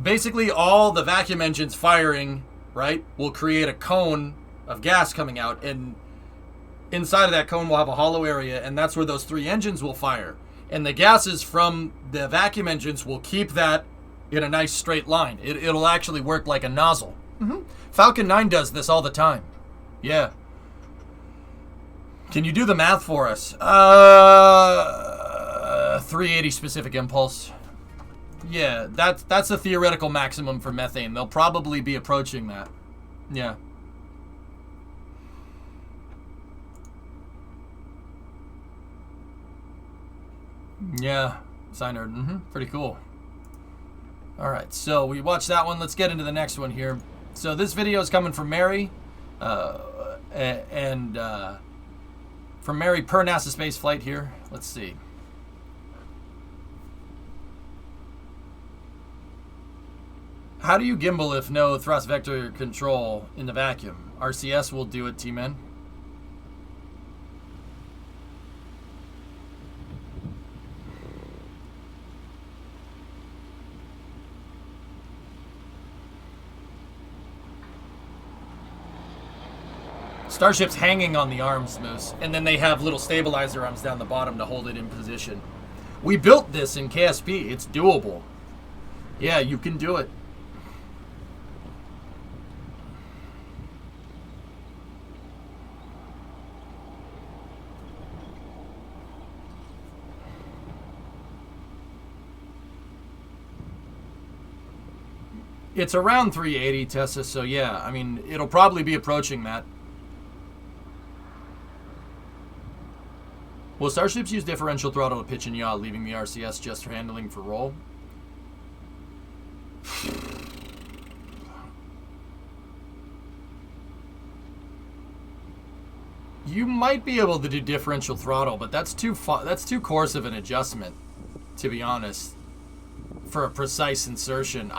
Basically, all the vacuum engines firing, right, will create a cone of gas coming out, and inside of that cone will have a hollow area, and that's where those 3 engines will fire. And the gases from the vacuum engines will keep that in a nice straight line. It'll actually work like a nozzle. Falcon 9 does this all the time. Yeah. Can you do the math for us? 380 specific impulse. Yeah, that's a theoretical maximum for methane. They'll probably be approaching that. Yeah. Yeah, Cynerd. Pretty cool. All right, so we watched that one. Let's get into the next one here. So this video is coming from Mary, and from Mary per NASA space flight here. Let's see. How do you gimbal if no thrust vector control in the vacuum? RCS will do it, T-Men. Starship's hanging on the arms, Moose, and then they have little stabilizer arms down the bottom to hold it in position. We built this in KSP. It's doable. Yeah, you can do it. It's around 380, Tessa, so yeah, I mean, it'll probably be approaching that. Will Starships use differential throttle to pitch and yaw, leaving the RCS just for handling for roll? You might be able to do differential throttle, but that's too coarse of an adjustment, to be honest, for a precise insertion.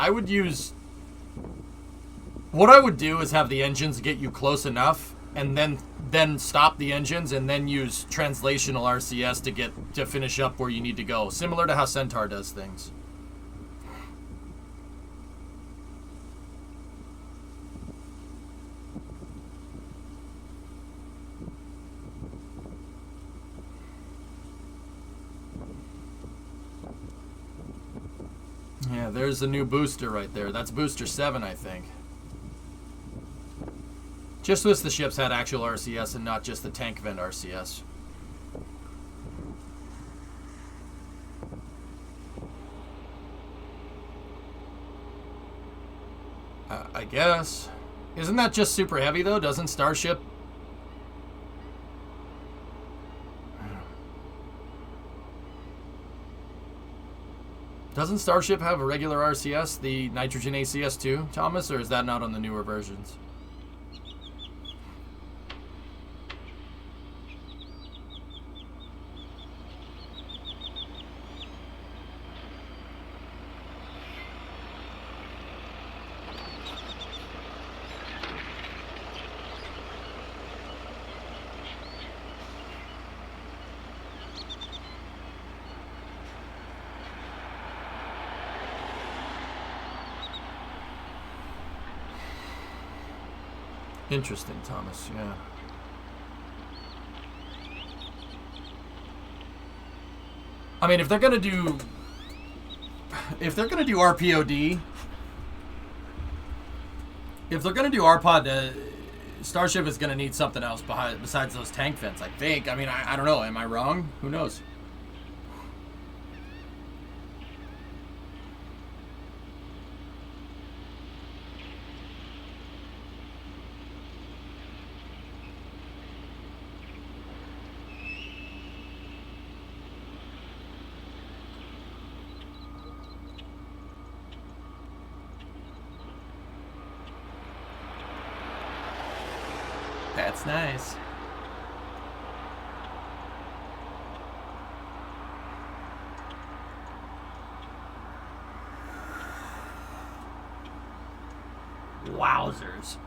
What I would do is have the engines get you close enough, and then stop the engines, and then use translational RCS to finish up where you need to go, similar to how Centaur does things. Yeah, there's a new booster right there. That's booster 7, I think. Just wish the ships had actual RCS and not just the tank vent RCS. I guess. Isn't that just super heavy, though? Doesn't Starship Doesn't Starship have a regular RCS, the nitrogen ACS too, Thomas, or is that not on the newer versions? Interesting, Thomas, yeah. I mean, if they're gonna do RPOD, if they're gonna do RPOD, Starship is gonna need something else besides those tank vents, I think. I mean, I don't know. Am I wrong? Who knows? That's nice. Wowzers.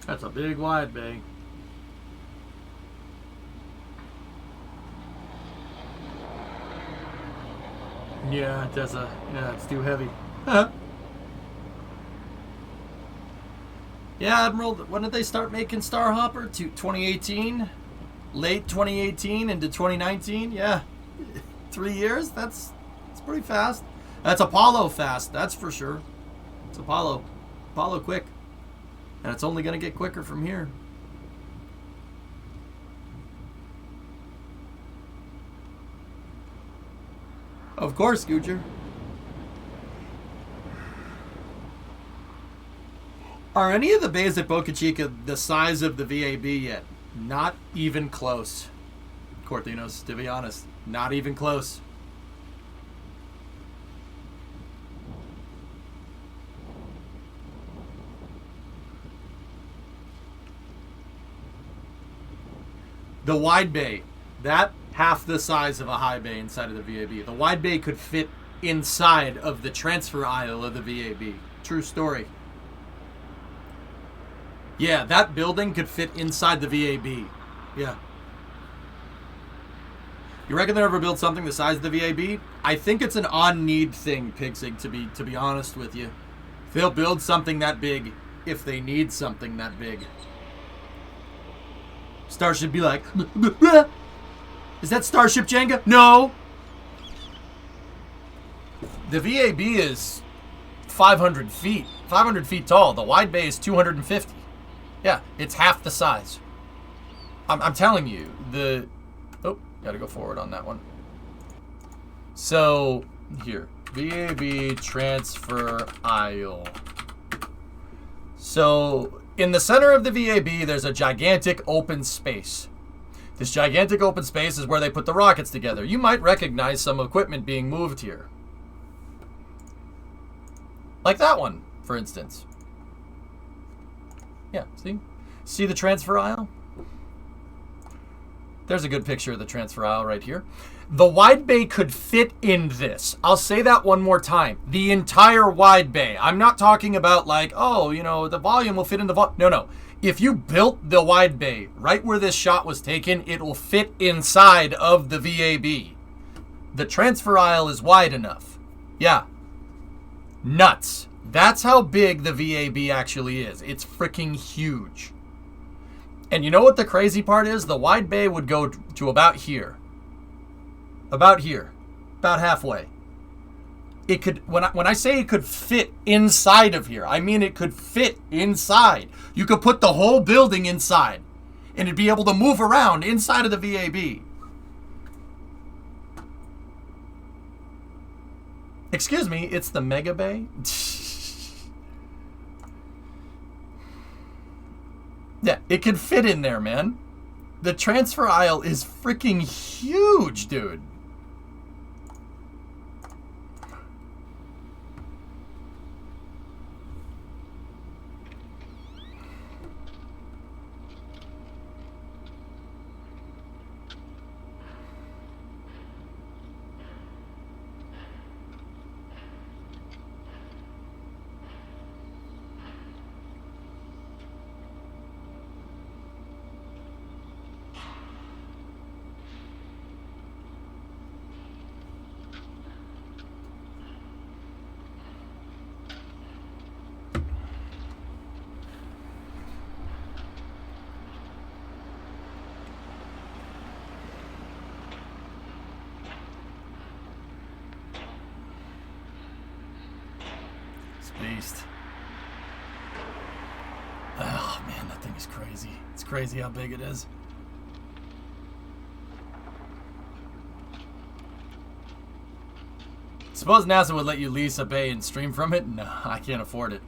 That's a big wide bay. Yeah, it's too heavy. Yeah, Admiral, when did they start making Starhopper? 2018? Late 2018 into 2019? Yeah. 3 years? That's pretty fast. That's Apollo fast, that's for sure. It's Apollo. Apollo quick. And it's only going to get quicker from here. Of course, Goocher. Are any of the bays at Boca Chica the size of the VAB yet? Not even close. Cortinos, to be honest. Not even close. The wide bay, that half the size of a high bay inside of the VAB. The wide bay could fit inside of the transfer aisle of the VAB. True story. Yeah, that building could fit inside the VAB. Yeah. You reckon they'll ever build something the size of the VAB? I think it's an on-need thing, Pigsig, to be honest with you. They'll build something that big if they need something that big. Starship be like, is that Starship Jenga? No. The VAB is 500 feet. 500 feet tall. The wide bay is 250. Yeah, it's half the size. I'm telling you, oh, gotta go forward on that one. So, here, VAB transfer aisle. So, in the center of the VAB, there's a gigantic open space. This gigantic open space is where they put the rockets together. You might recognize some equipment being moved here. Like that one, for instance. Yeah, see? See the transfer aisle? There's a good picture of the transfer aisle right here. The wide bay could fit in this. I'll say that one more time. The entire wide bay. I'm not talking about like, oh, you know, the volume will fit in the volume. No. If you built the wide bay right where this shot was taken, it will fit inside of the VAB. The transfer aisle is wide enough. Yeah. Nuts. That's how big the VAB actually is. It's freaking huge. And you know what the crazy part is? The wide bay would go to about here. About here. About halfway. it could, when I say it could fit inside of here, I mean it could fit inside. You could put the whole building inside, and it'd be able to move around inside of the VAB. Excuse me, it's the Mega Bay? Yeah, it could fit in there, man. The transfer aisle is freaking huge, dude. Beast. Oh man, that thing is crazy. It's crazy how big it is. Suppose NASA would let you lease a bay and stream from it? No, I can't afford it.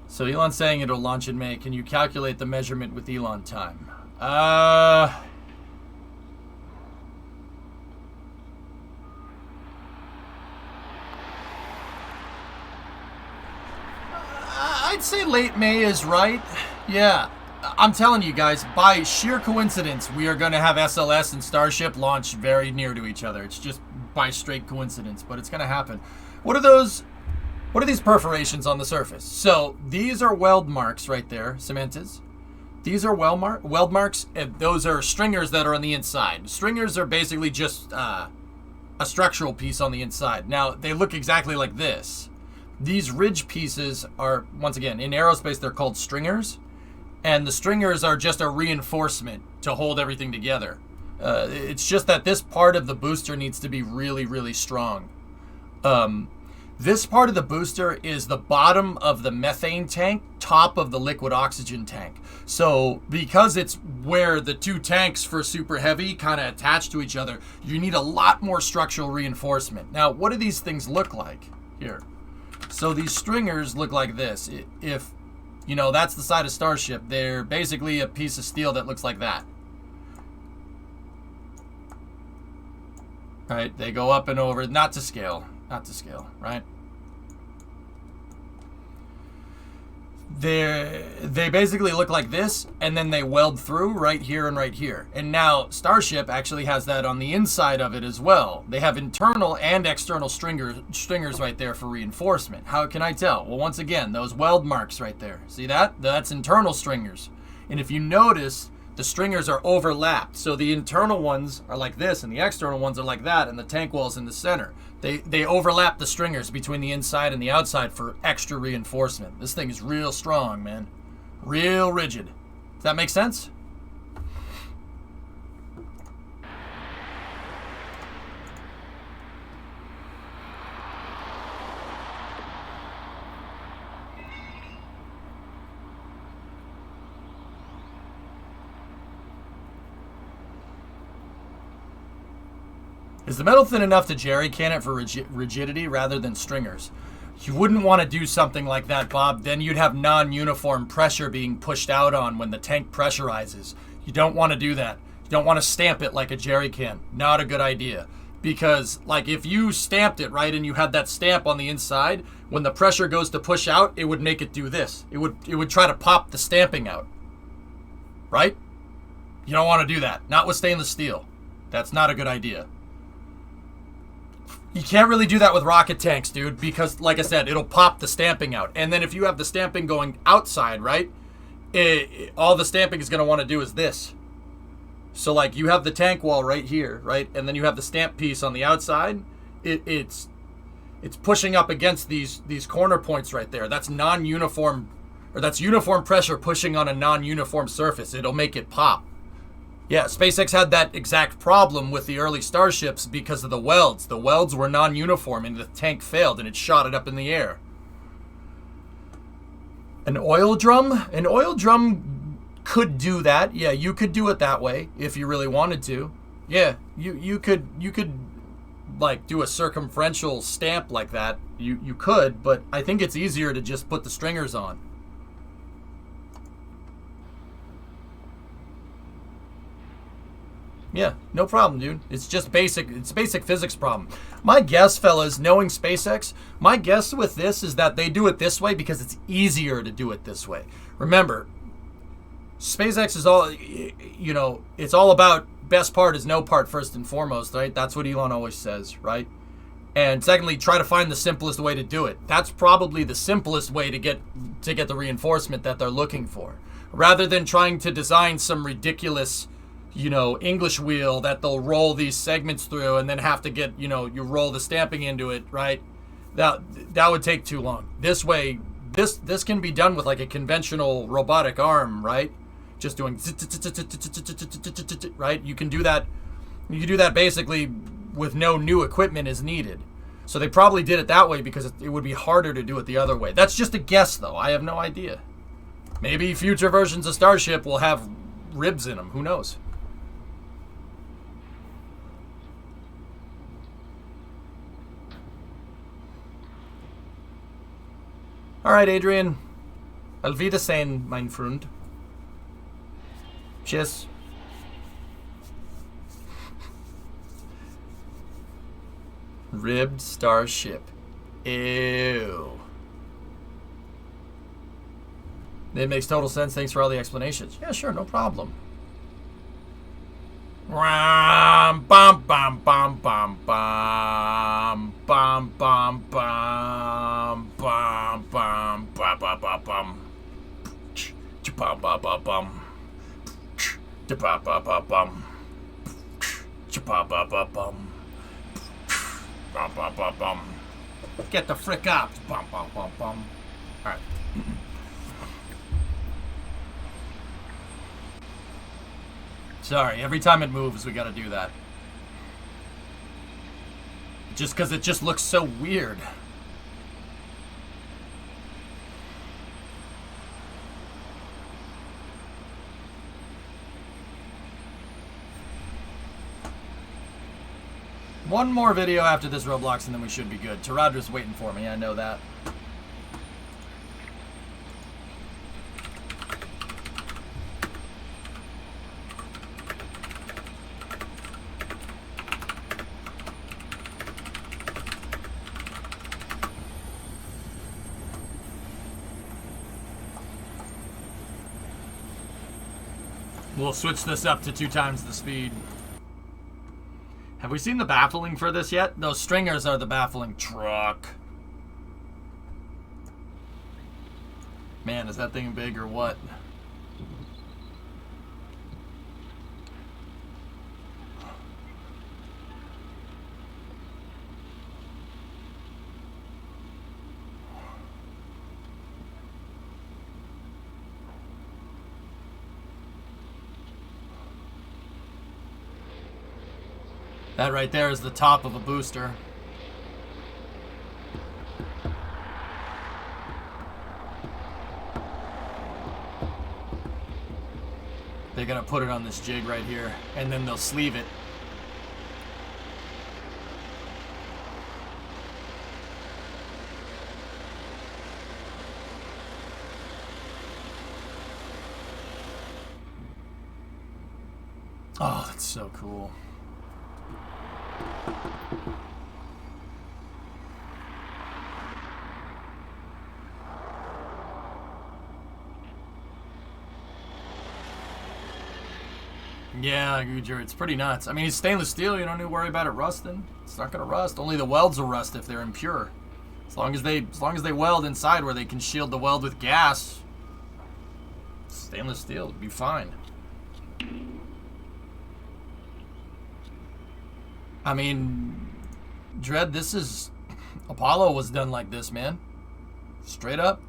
So Elon's saying it'll launch in May. Can you calculate the measurement with Elon time? I'd say late May is right. Yeah. I'm telling you guys, by sheer coincidence, we are going to have SLS and Starship launch very near to each other. It's just by straight coincidence, but it's going to happen. What are those? What are these perforations on the surface? So these are weld marks right there, cementas. These are weld marks, and those are stringers that are on the inside. Stringers are basically just a structural piece on the inside. Now, they look exactly like this. These ridge pieces are, once again, in aerospace, they're called stringers. And the stringers are just a reinforcement to hold everything together. It's just that this part of the booster needs to be really, really strong. This part of the booster is the bottom of the methane tank, top of the liquid oxygen tank. So because it's where the two tanks for super heavy kind of attach to each other, you need a lot more structural reinforcement. Now, what do these things look like? Here. So these stringers look like this. If, you know, that's the side of Starship, they're basically a piece of steel that looks like that. Right? They go up and over, not to scale, right? They basically look like this, and then they weld through right here and right here. And now Starship actually has that on the inside of it as well. They have internal and external stringers right there for reinforcement. How can I tell? Well, once again, those weld marks right there. See that? That's internal stringers. And if you notice, the stringers are overlapped. So the internal ones are like this, and the external ones are like that, and the tank wall's in the center. They overlap the stringers between the inside and the outside for extra reinforcement. This thing is real strong, man. Real rigid. Does that make sense? Is the metal thin enough to jerry can it for rigidity rather than stringers? You wouldn't want to do something like that, Bob. Then you'd have non-uniform pressure being pushed out on when the tank pressurizes. You don't want to do that. You don't want to stamp it like a jerry can. Not a good idea. Because, like, if you stamped it, right, and you had that stamp on the inside, when the pressure goes to push out, it would make it do this. It would try to pop the stamping out. Right? You don't want to do that. Not with stainless steel. That's not a good idea. You can't really do that with rocket tanks, dude, because, like I said, it'll pop the stamping out. And then if you have the stamping going outside, right, all the stamping is going to want to do is this. So, like, you have the tank wall right here, right, and then you have the stamp piece on the outside. It's pushing up against these corner points right there. That's non-uniform, or that's uniform pressure pushing on a non-uniform surface. It'll make it pop. Yeah, SpaceX had that exact problem with the early Starships because of the welds. The welds were non-uniform and the tank failed and it shot it up in the air. An oil drum? An oil drum could do that. Yeah, you could do it that way if you really wanted to. Yeah, you could like do a circumferential stamp like that. You could, but I think it's easier to just put the stringers on. Yeah, no problem, dude. It's just basic. It's a basic physics problem. My guess, fellas, knowing SpaceX, my guess with this is that they do it this way because it's easier to do it this way. Remember, SpaceX is all, you know, it's all about best part is no part first and foremost, right? That's what Elon always says, right? And secondly, try to find the simplest way to do it. That's probably the simplest way to get the reinforcement that they're looking for, rather than trying to design some ridiculous, you know, English wheel that they'll roll these segments through and then have to get, you know, you roll the stamping into it, right? That would take too long. This way, this can be done with like a conventional robotic arm, right? Just doing right? You can do that basically with no new equipment is needed. So they probably did it that way because it would be harder to do it the other way. That's just a guess though. I have no idea. Maybe future versions of Starship will have ribs in them. Who knows? All right, Adrian. Auf Wiedersehen, mein Freund. Cheers. Ribbed Starship. Ew. It makes total sense. Thanks for all the explanations. Yeah, sure, no problem. Bum bum bum bum bum bum bum bum bum bum bum bum bum bum bum bum bum bum bum. Get the frick up. Bum, bum, bum, bum. All right. Sorry, every time it moves, we gotta do that. Just because it just looks so weird. One more video after this Roblox and then we should be good. Taradra's waiting for me, I know that. We'll switch this up to 2 times the speed. Have we seen the baffling for this yet? Those stringers are the baffling truck. Man, is that thing big or what? That right there is the top of a booster. They're gonna put it on this jig right here, and then they'll sleeve it. Oh, that's so cool. Yeah, Gujar, it's pretty nuts. I mean, it's stainless steel. You don't need to worry about it rusting. It's not gonna rust. Only the welds will rust if they're impure. As long as they weld inside where they can shield the weld with gas, stainless steel would be fine. I mean, Dread, this is... Apollo was done like this, man. Straight up.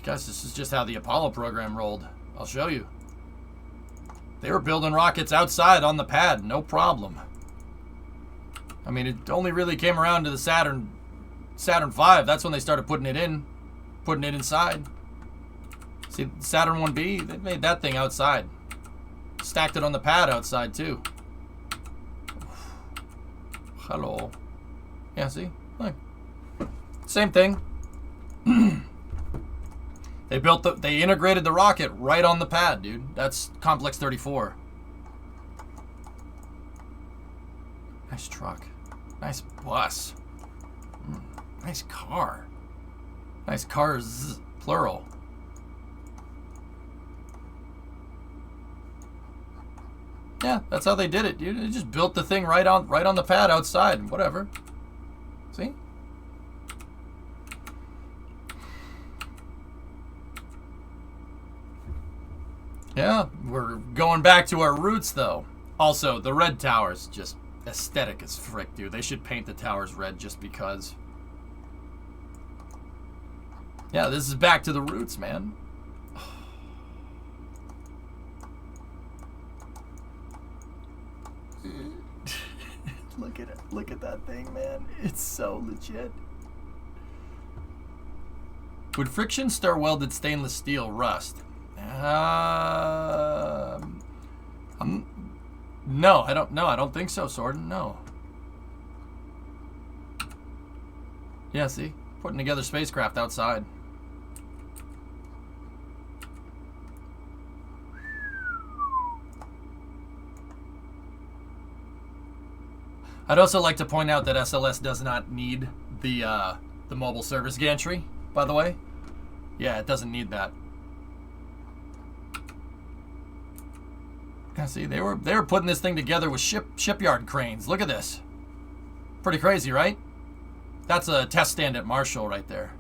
Guys, this is just how the Apollo program rolled. I'll show you. They were building rockets outside on the pad, no problem. I mean, it only really came around to the Saturn V. That's when they started putting it inside. See, Saturn 1B, they made that thing outside. Stacked it on the pad outside, too. Hello. Yeah, see? Look. Same thing. They integrated the rocket right on the pad, dude. That's Complex 34. Nice truck. Nice bus. Nice car. Nice cars, plural. Yeah, that's how they did it, dude. They just built the thing right on the pad outside. Whatever. See? Yeah, we're going back to our roots, though. Also, the red towers, just aesthetic as frick, dude. They should paint the towers red just because. Yeah, this is back to the roots, man. Look at it. Look at that thing, man. It's so legit. Would friction star welded stainless steel rust? No, I don't. No, I don't think so, Sorden. No. Yeah, see, putting together spacecraft outside. I'd also like to point out that SLS does not need the mobile service gantry. By the way, yeah, it doesn't need that. Yeah, see, they were putting this thing together with shipyard cranes. Look at this. Pretty crazy, right? That's a test stand at Marshall right there.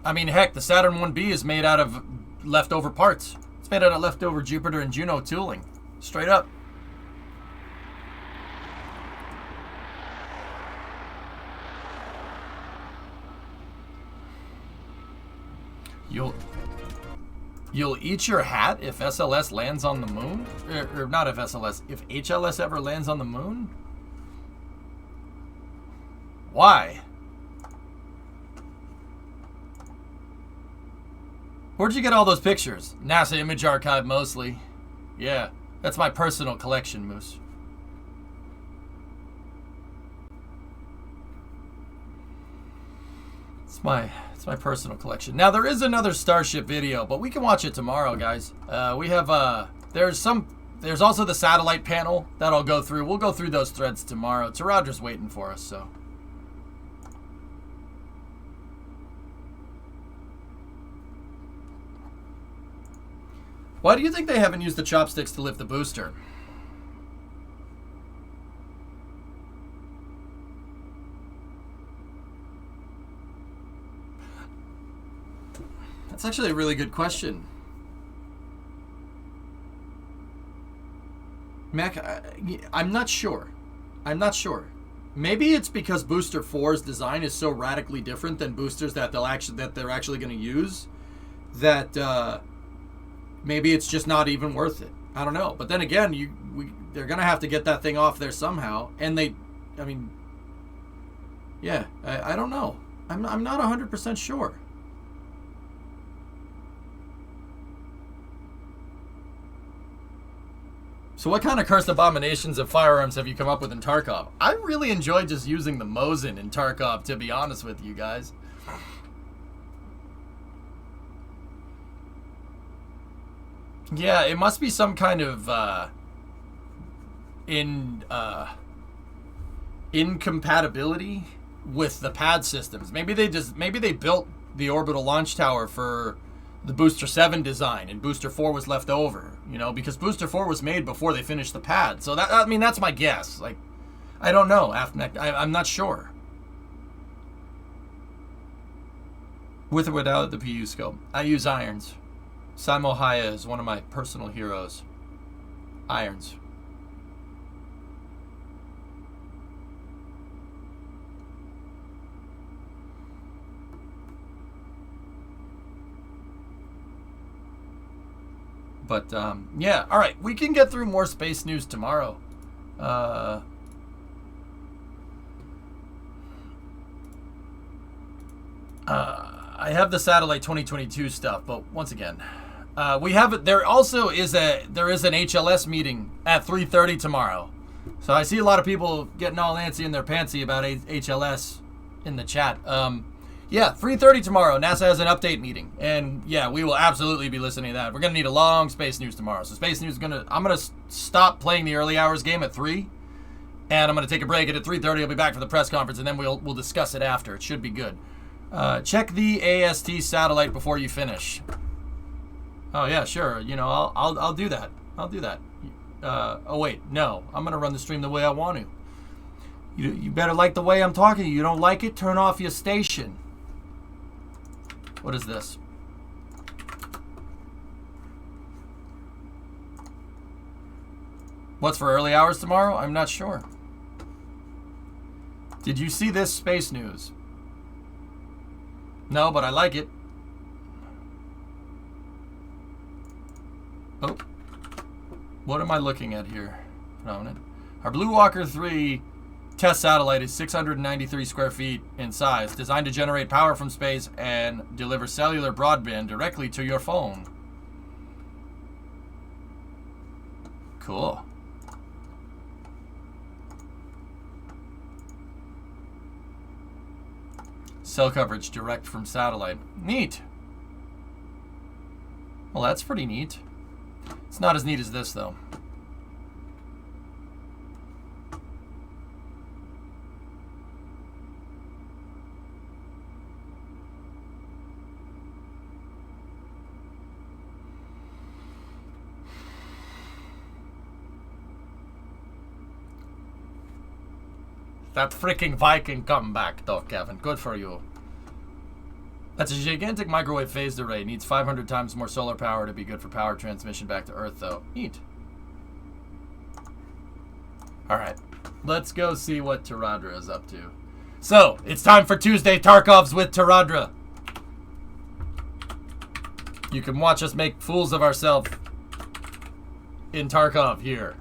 I mean, heck, the Saturn 1B is made out of leftover parts. It's made out of leftover Jupiter and Juno tooling. Straight up. You'll eat your hat if SLS lands on the moon? Or not if SLS, if HLS ever lands on the moon? Why? Where'd you get all those pictures? NASA Image Archive mostly. Yeah, that's my personal collection, Moose. It's my personal collection. Now there is another Starship video, but we can watch it tomorrow, guys. We have there's also the satellite panel that I'll go through. We'll go through those threads tomorrow. Taradra's waiting for us, so. Why do you think they haven't used the chopsticks to lift the booster? That's actually a really good question. Mac, I'm not sure. I'm not sure. Maybe it's because Booster 4's design is so radically different than boosters that they're actually going to use that maybe it's just not even worth it. I don't know. But then again, they're going to have to get that thing off there somehow, and I don't know. I'm not 100% sure. So what kind of cursed abominations of firearms have you come up with in Tarkov? I really enjoy just using the Mosin in Tarkov, to be honest with you guys. Yeah, it must be some kind of incompatibility with the pad systems. Maybe they built the orbital launch tower for the Booster 7 design, and Booster 4 was left over, because Booster 4 was made before they finished the pad. So that's my guess. Like, I don't know. I'm not sure. With or without the PU scope, I use irons. Saimo Haya is one of my personal heroes. Irons. But, yeah. All right. We can get through more space news tomorrow. I have the satellite 2022 stuff, but once again, we have it. There also is an HLS meeting at 3:30 tomorrow. So I see a lot of people getting all antsy in their pantsy about HLS in the chat. Yeah, 3:30 tomorrow. NASA has an update meeting, and yeah, we will absolutely be listening to that. We're gonna need a long space news tomorrow. So space news I'm gonna stop playing the early hours game at 3, and I'm gonna take a break. And at 3:30, I'll be back for the press conference, and then we'll discuss it after. It should be good. Check the AST satellite before you finish. Oh yeah, sure. You know, I'll do that. I'll do that. Oh wait, no. I'm gonna run the stream the way I want to. You better like the way I'm talking. You don't like it? Turn off your station. What is this? What's for early hours tomorrow? I'm not sure. Did you see this space news? No, but I like it. Oh. What am I looking at here? Phenomenon. Our Blue Walker 3 test satellite is 693 square feet in size, designed to generate power from space and deliver cellular broadband directly to your phone. Cool. Cell coverage direct from satellite. Neat. Well, that's pretty neat. It's not as neat as this, though. That freaking Viking come back, though, Kevin. Good for you. That's a gigantic microwave phased array. Needs 500 times more solar power to be good for power transmission back to Earth, though. Neat. Alright. Let's go see what Taradra is up to. So, it's time for Tuesday Tarkovs with Taradra. You can watch us make fools of ourselves in Tarkov here.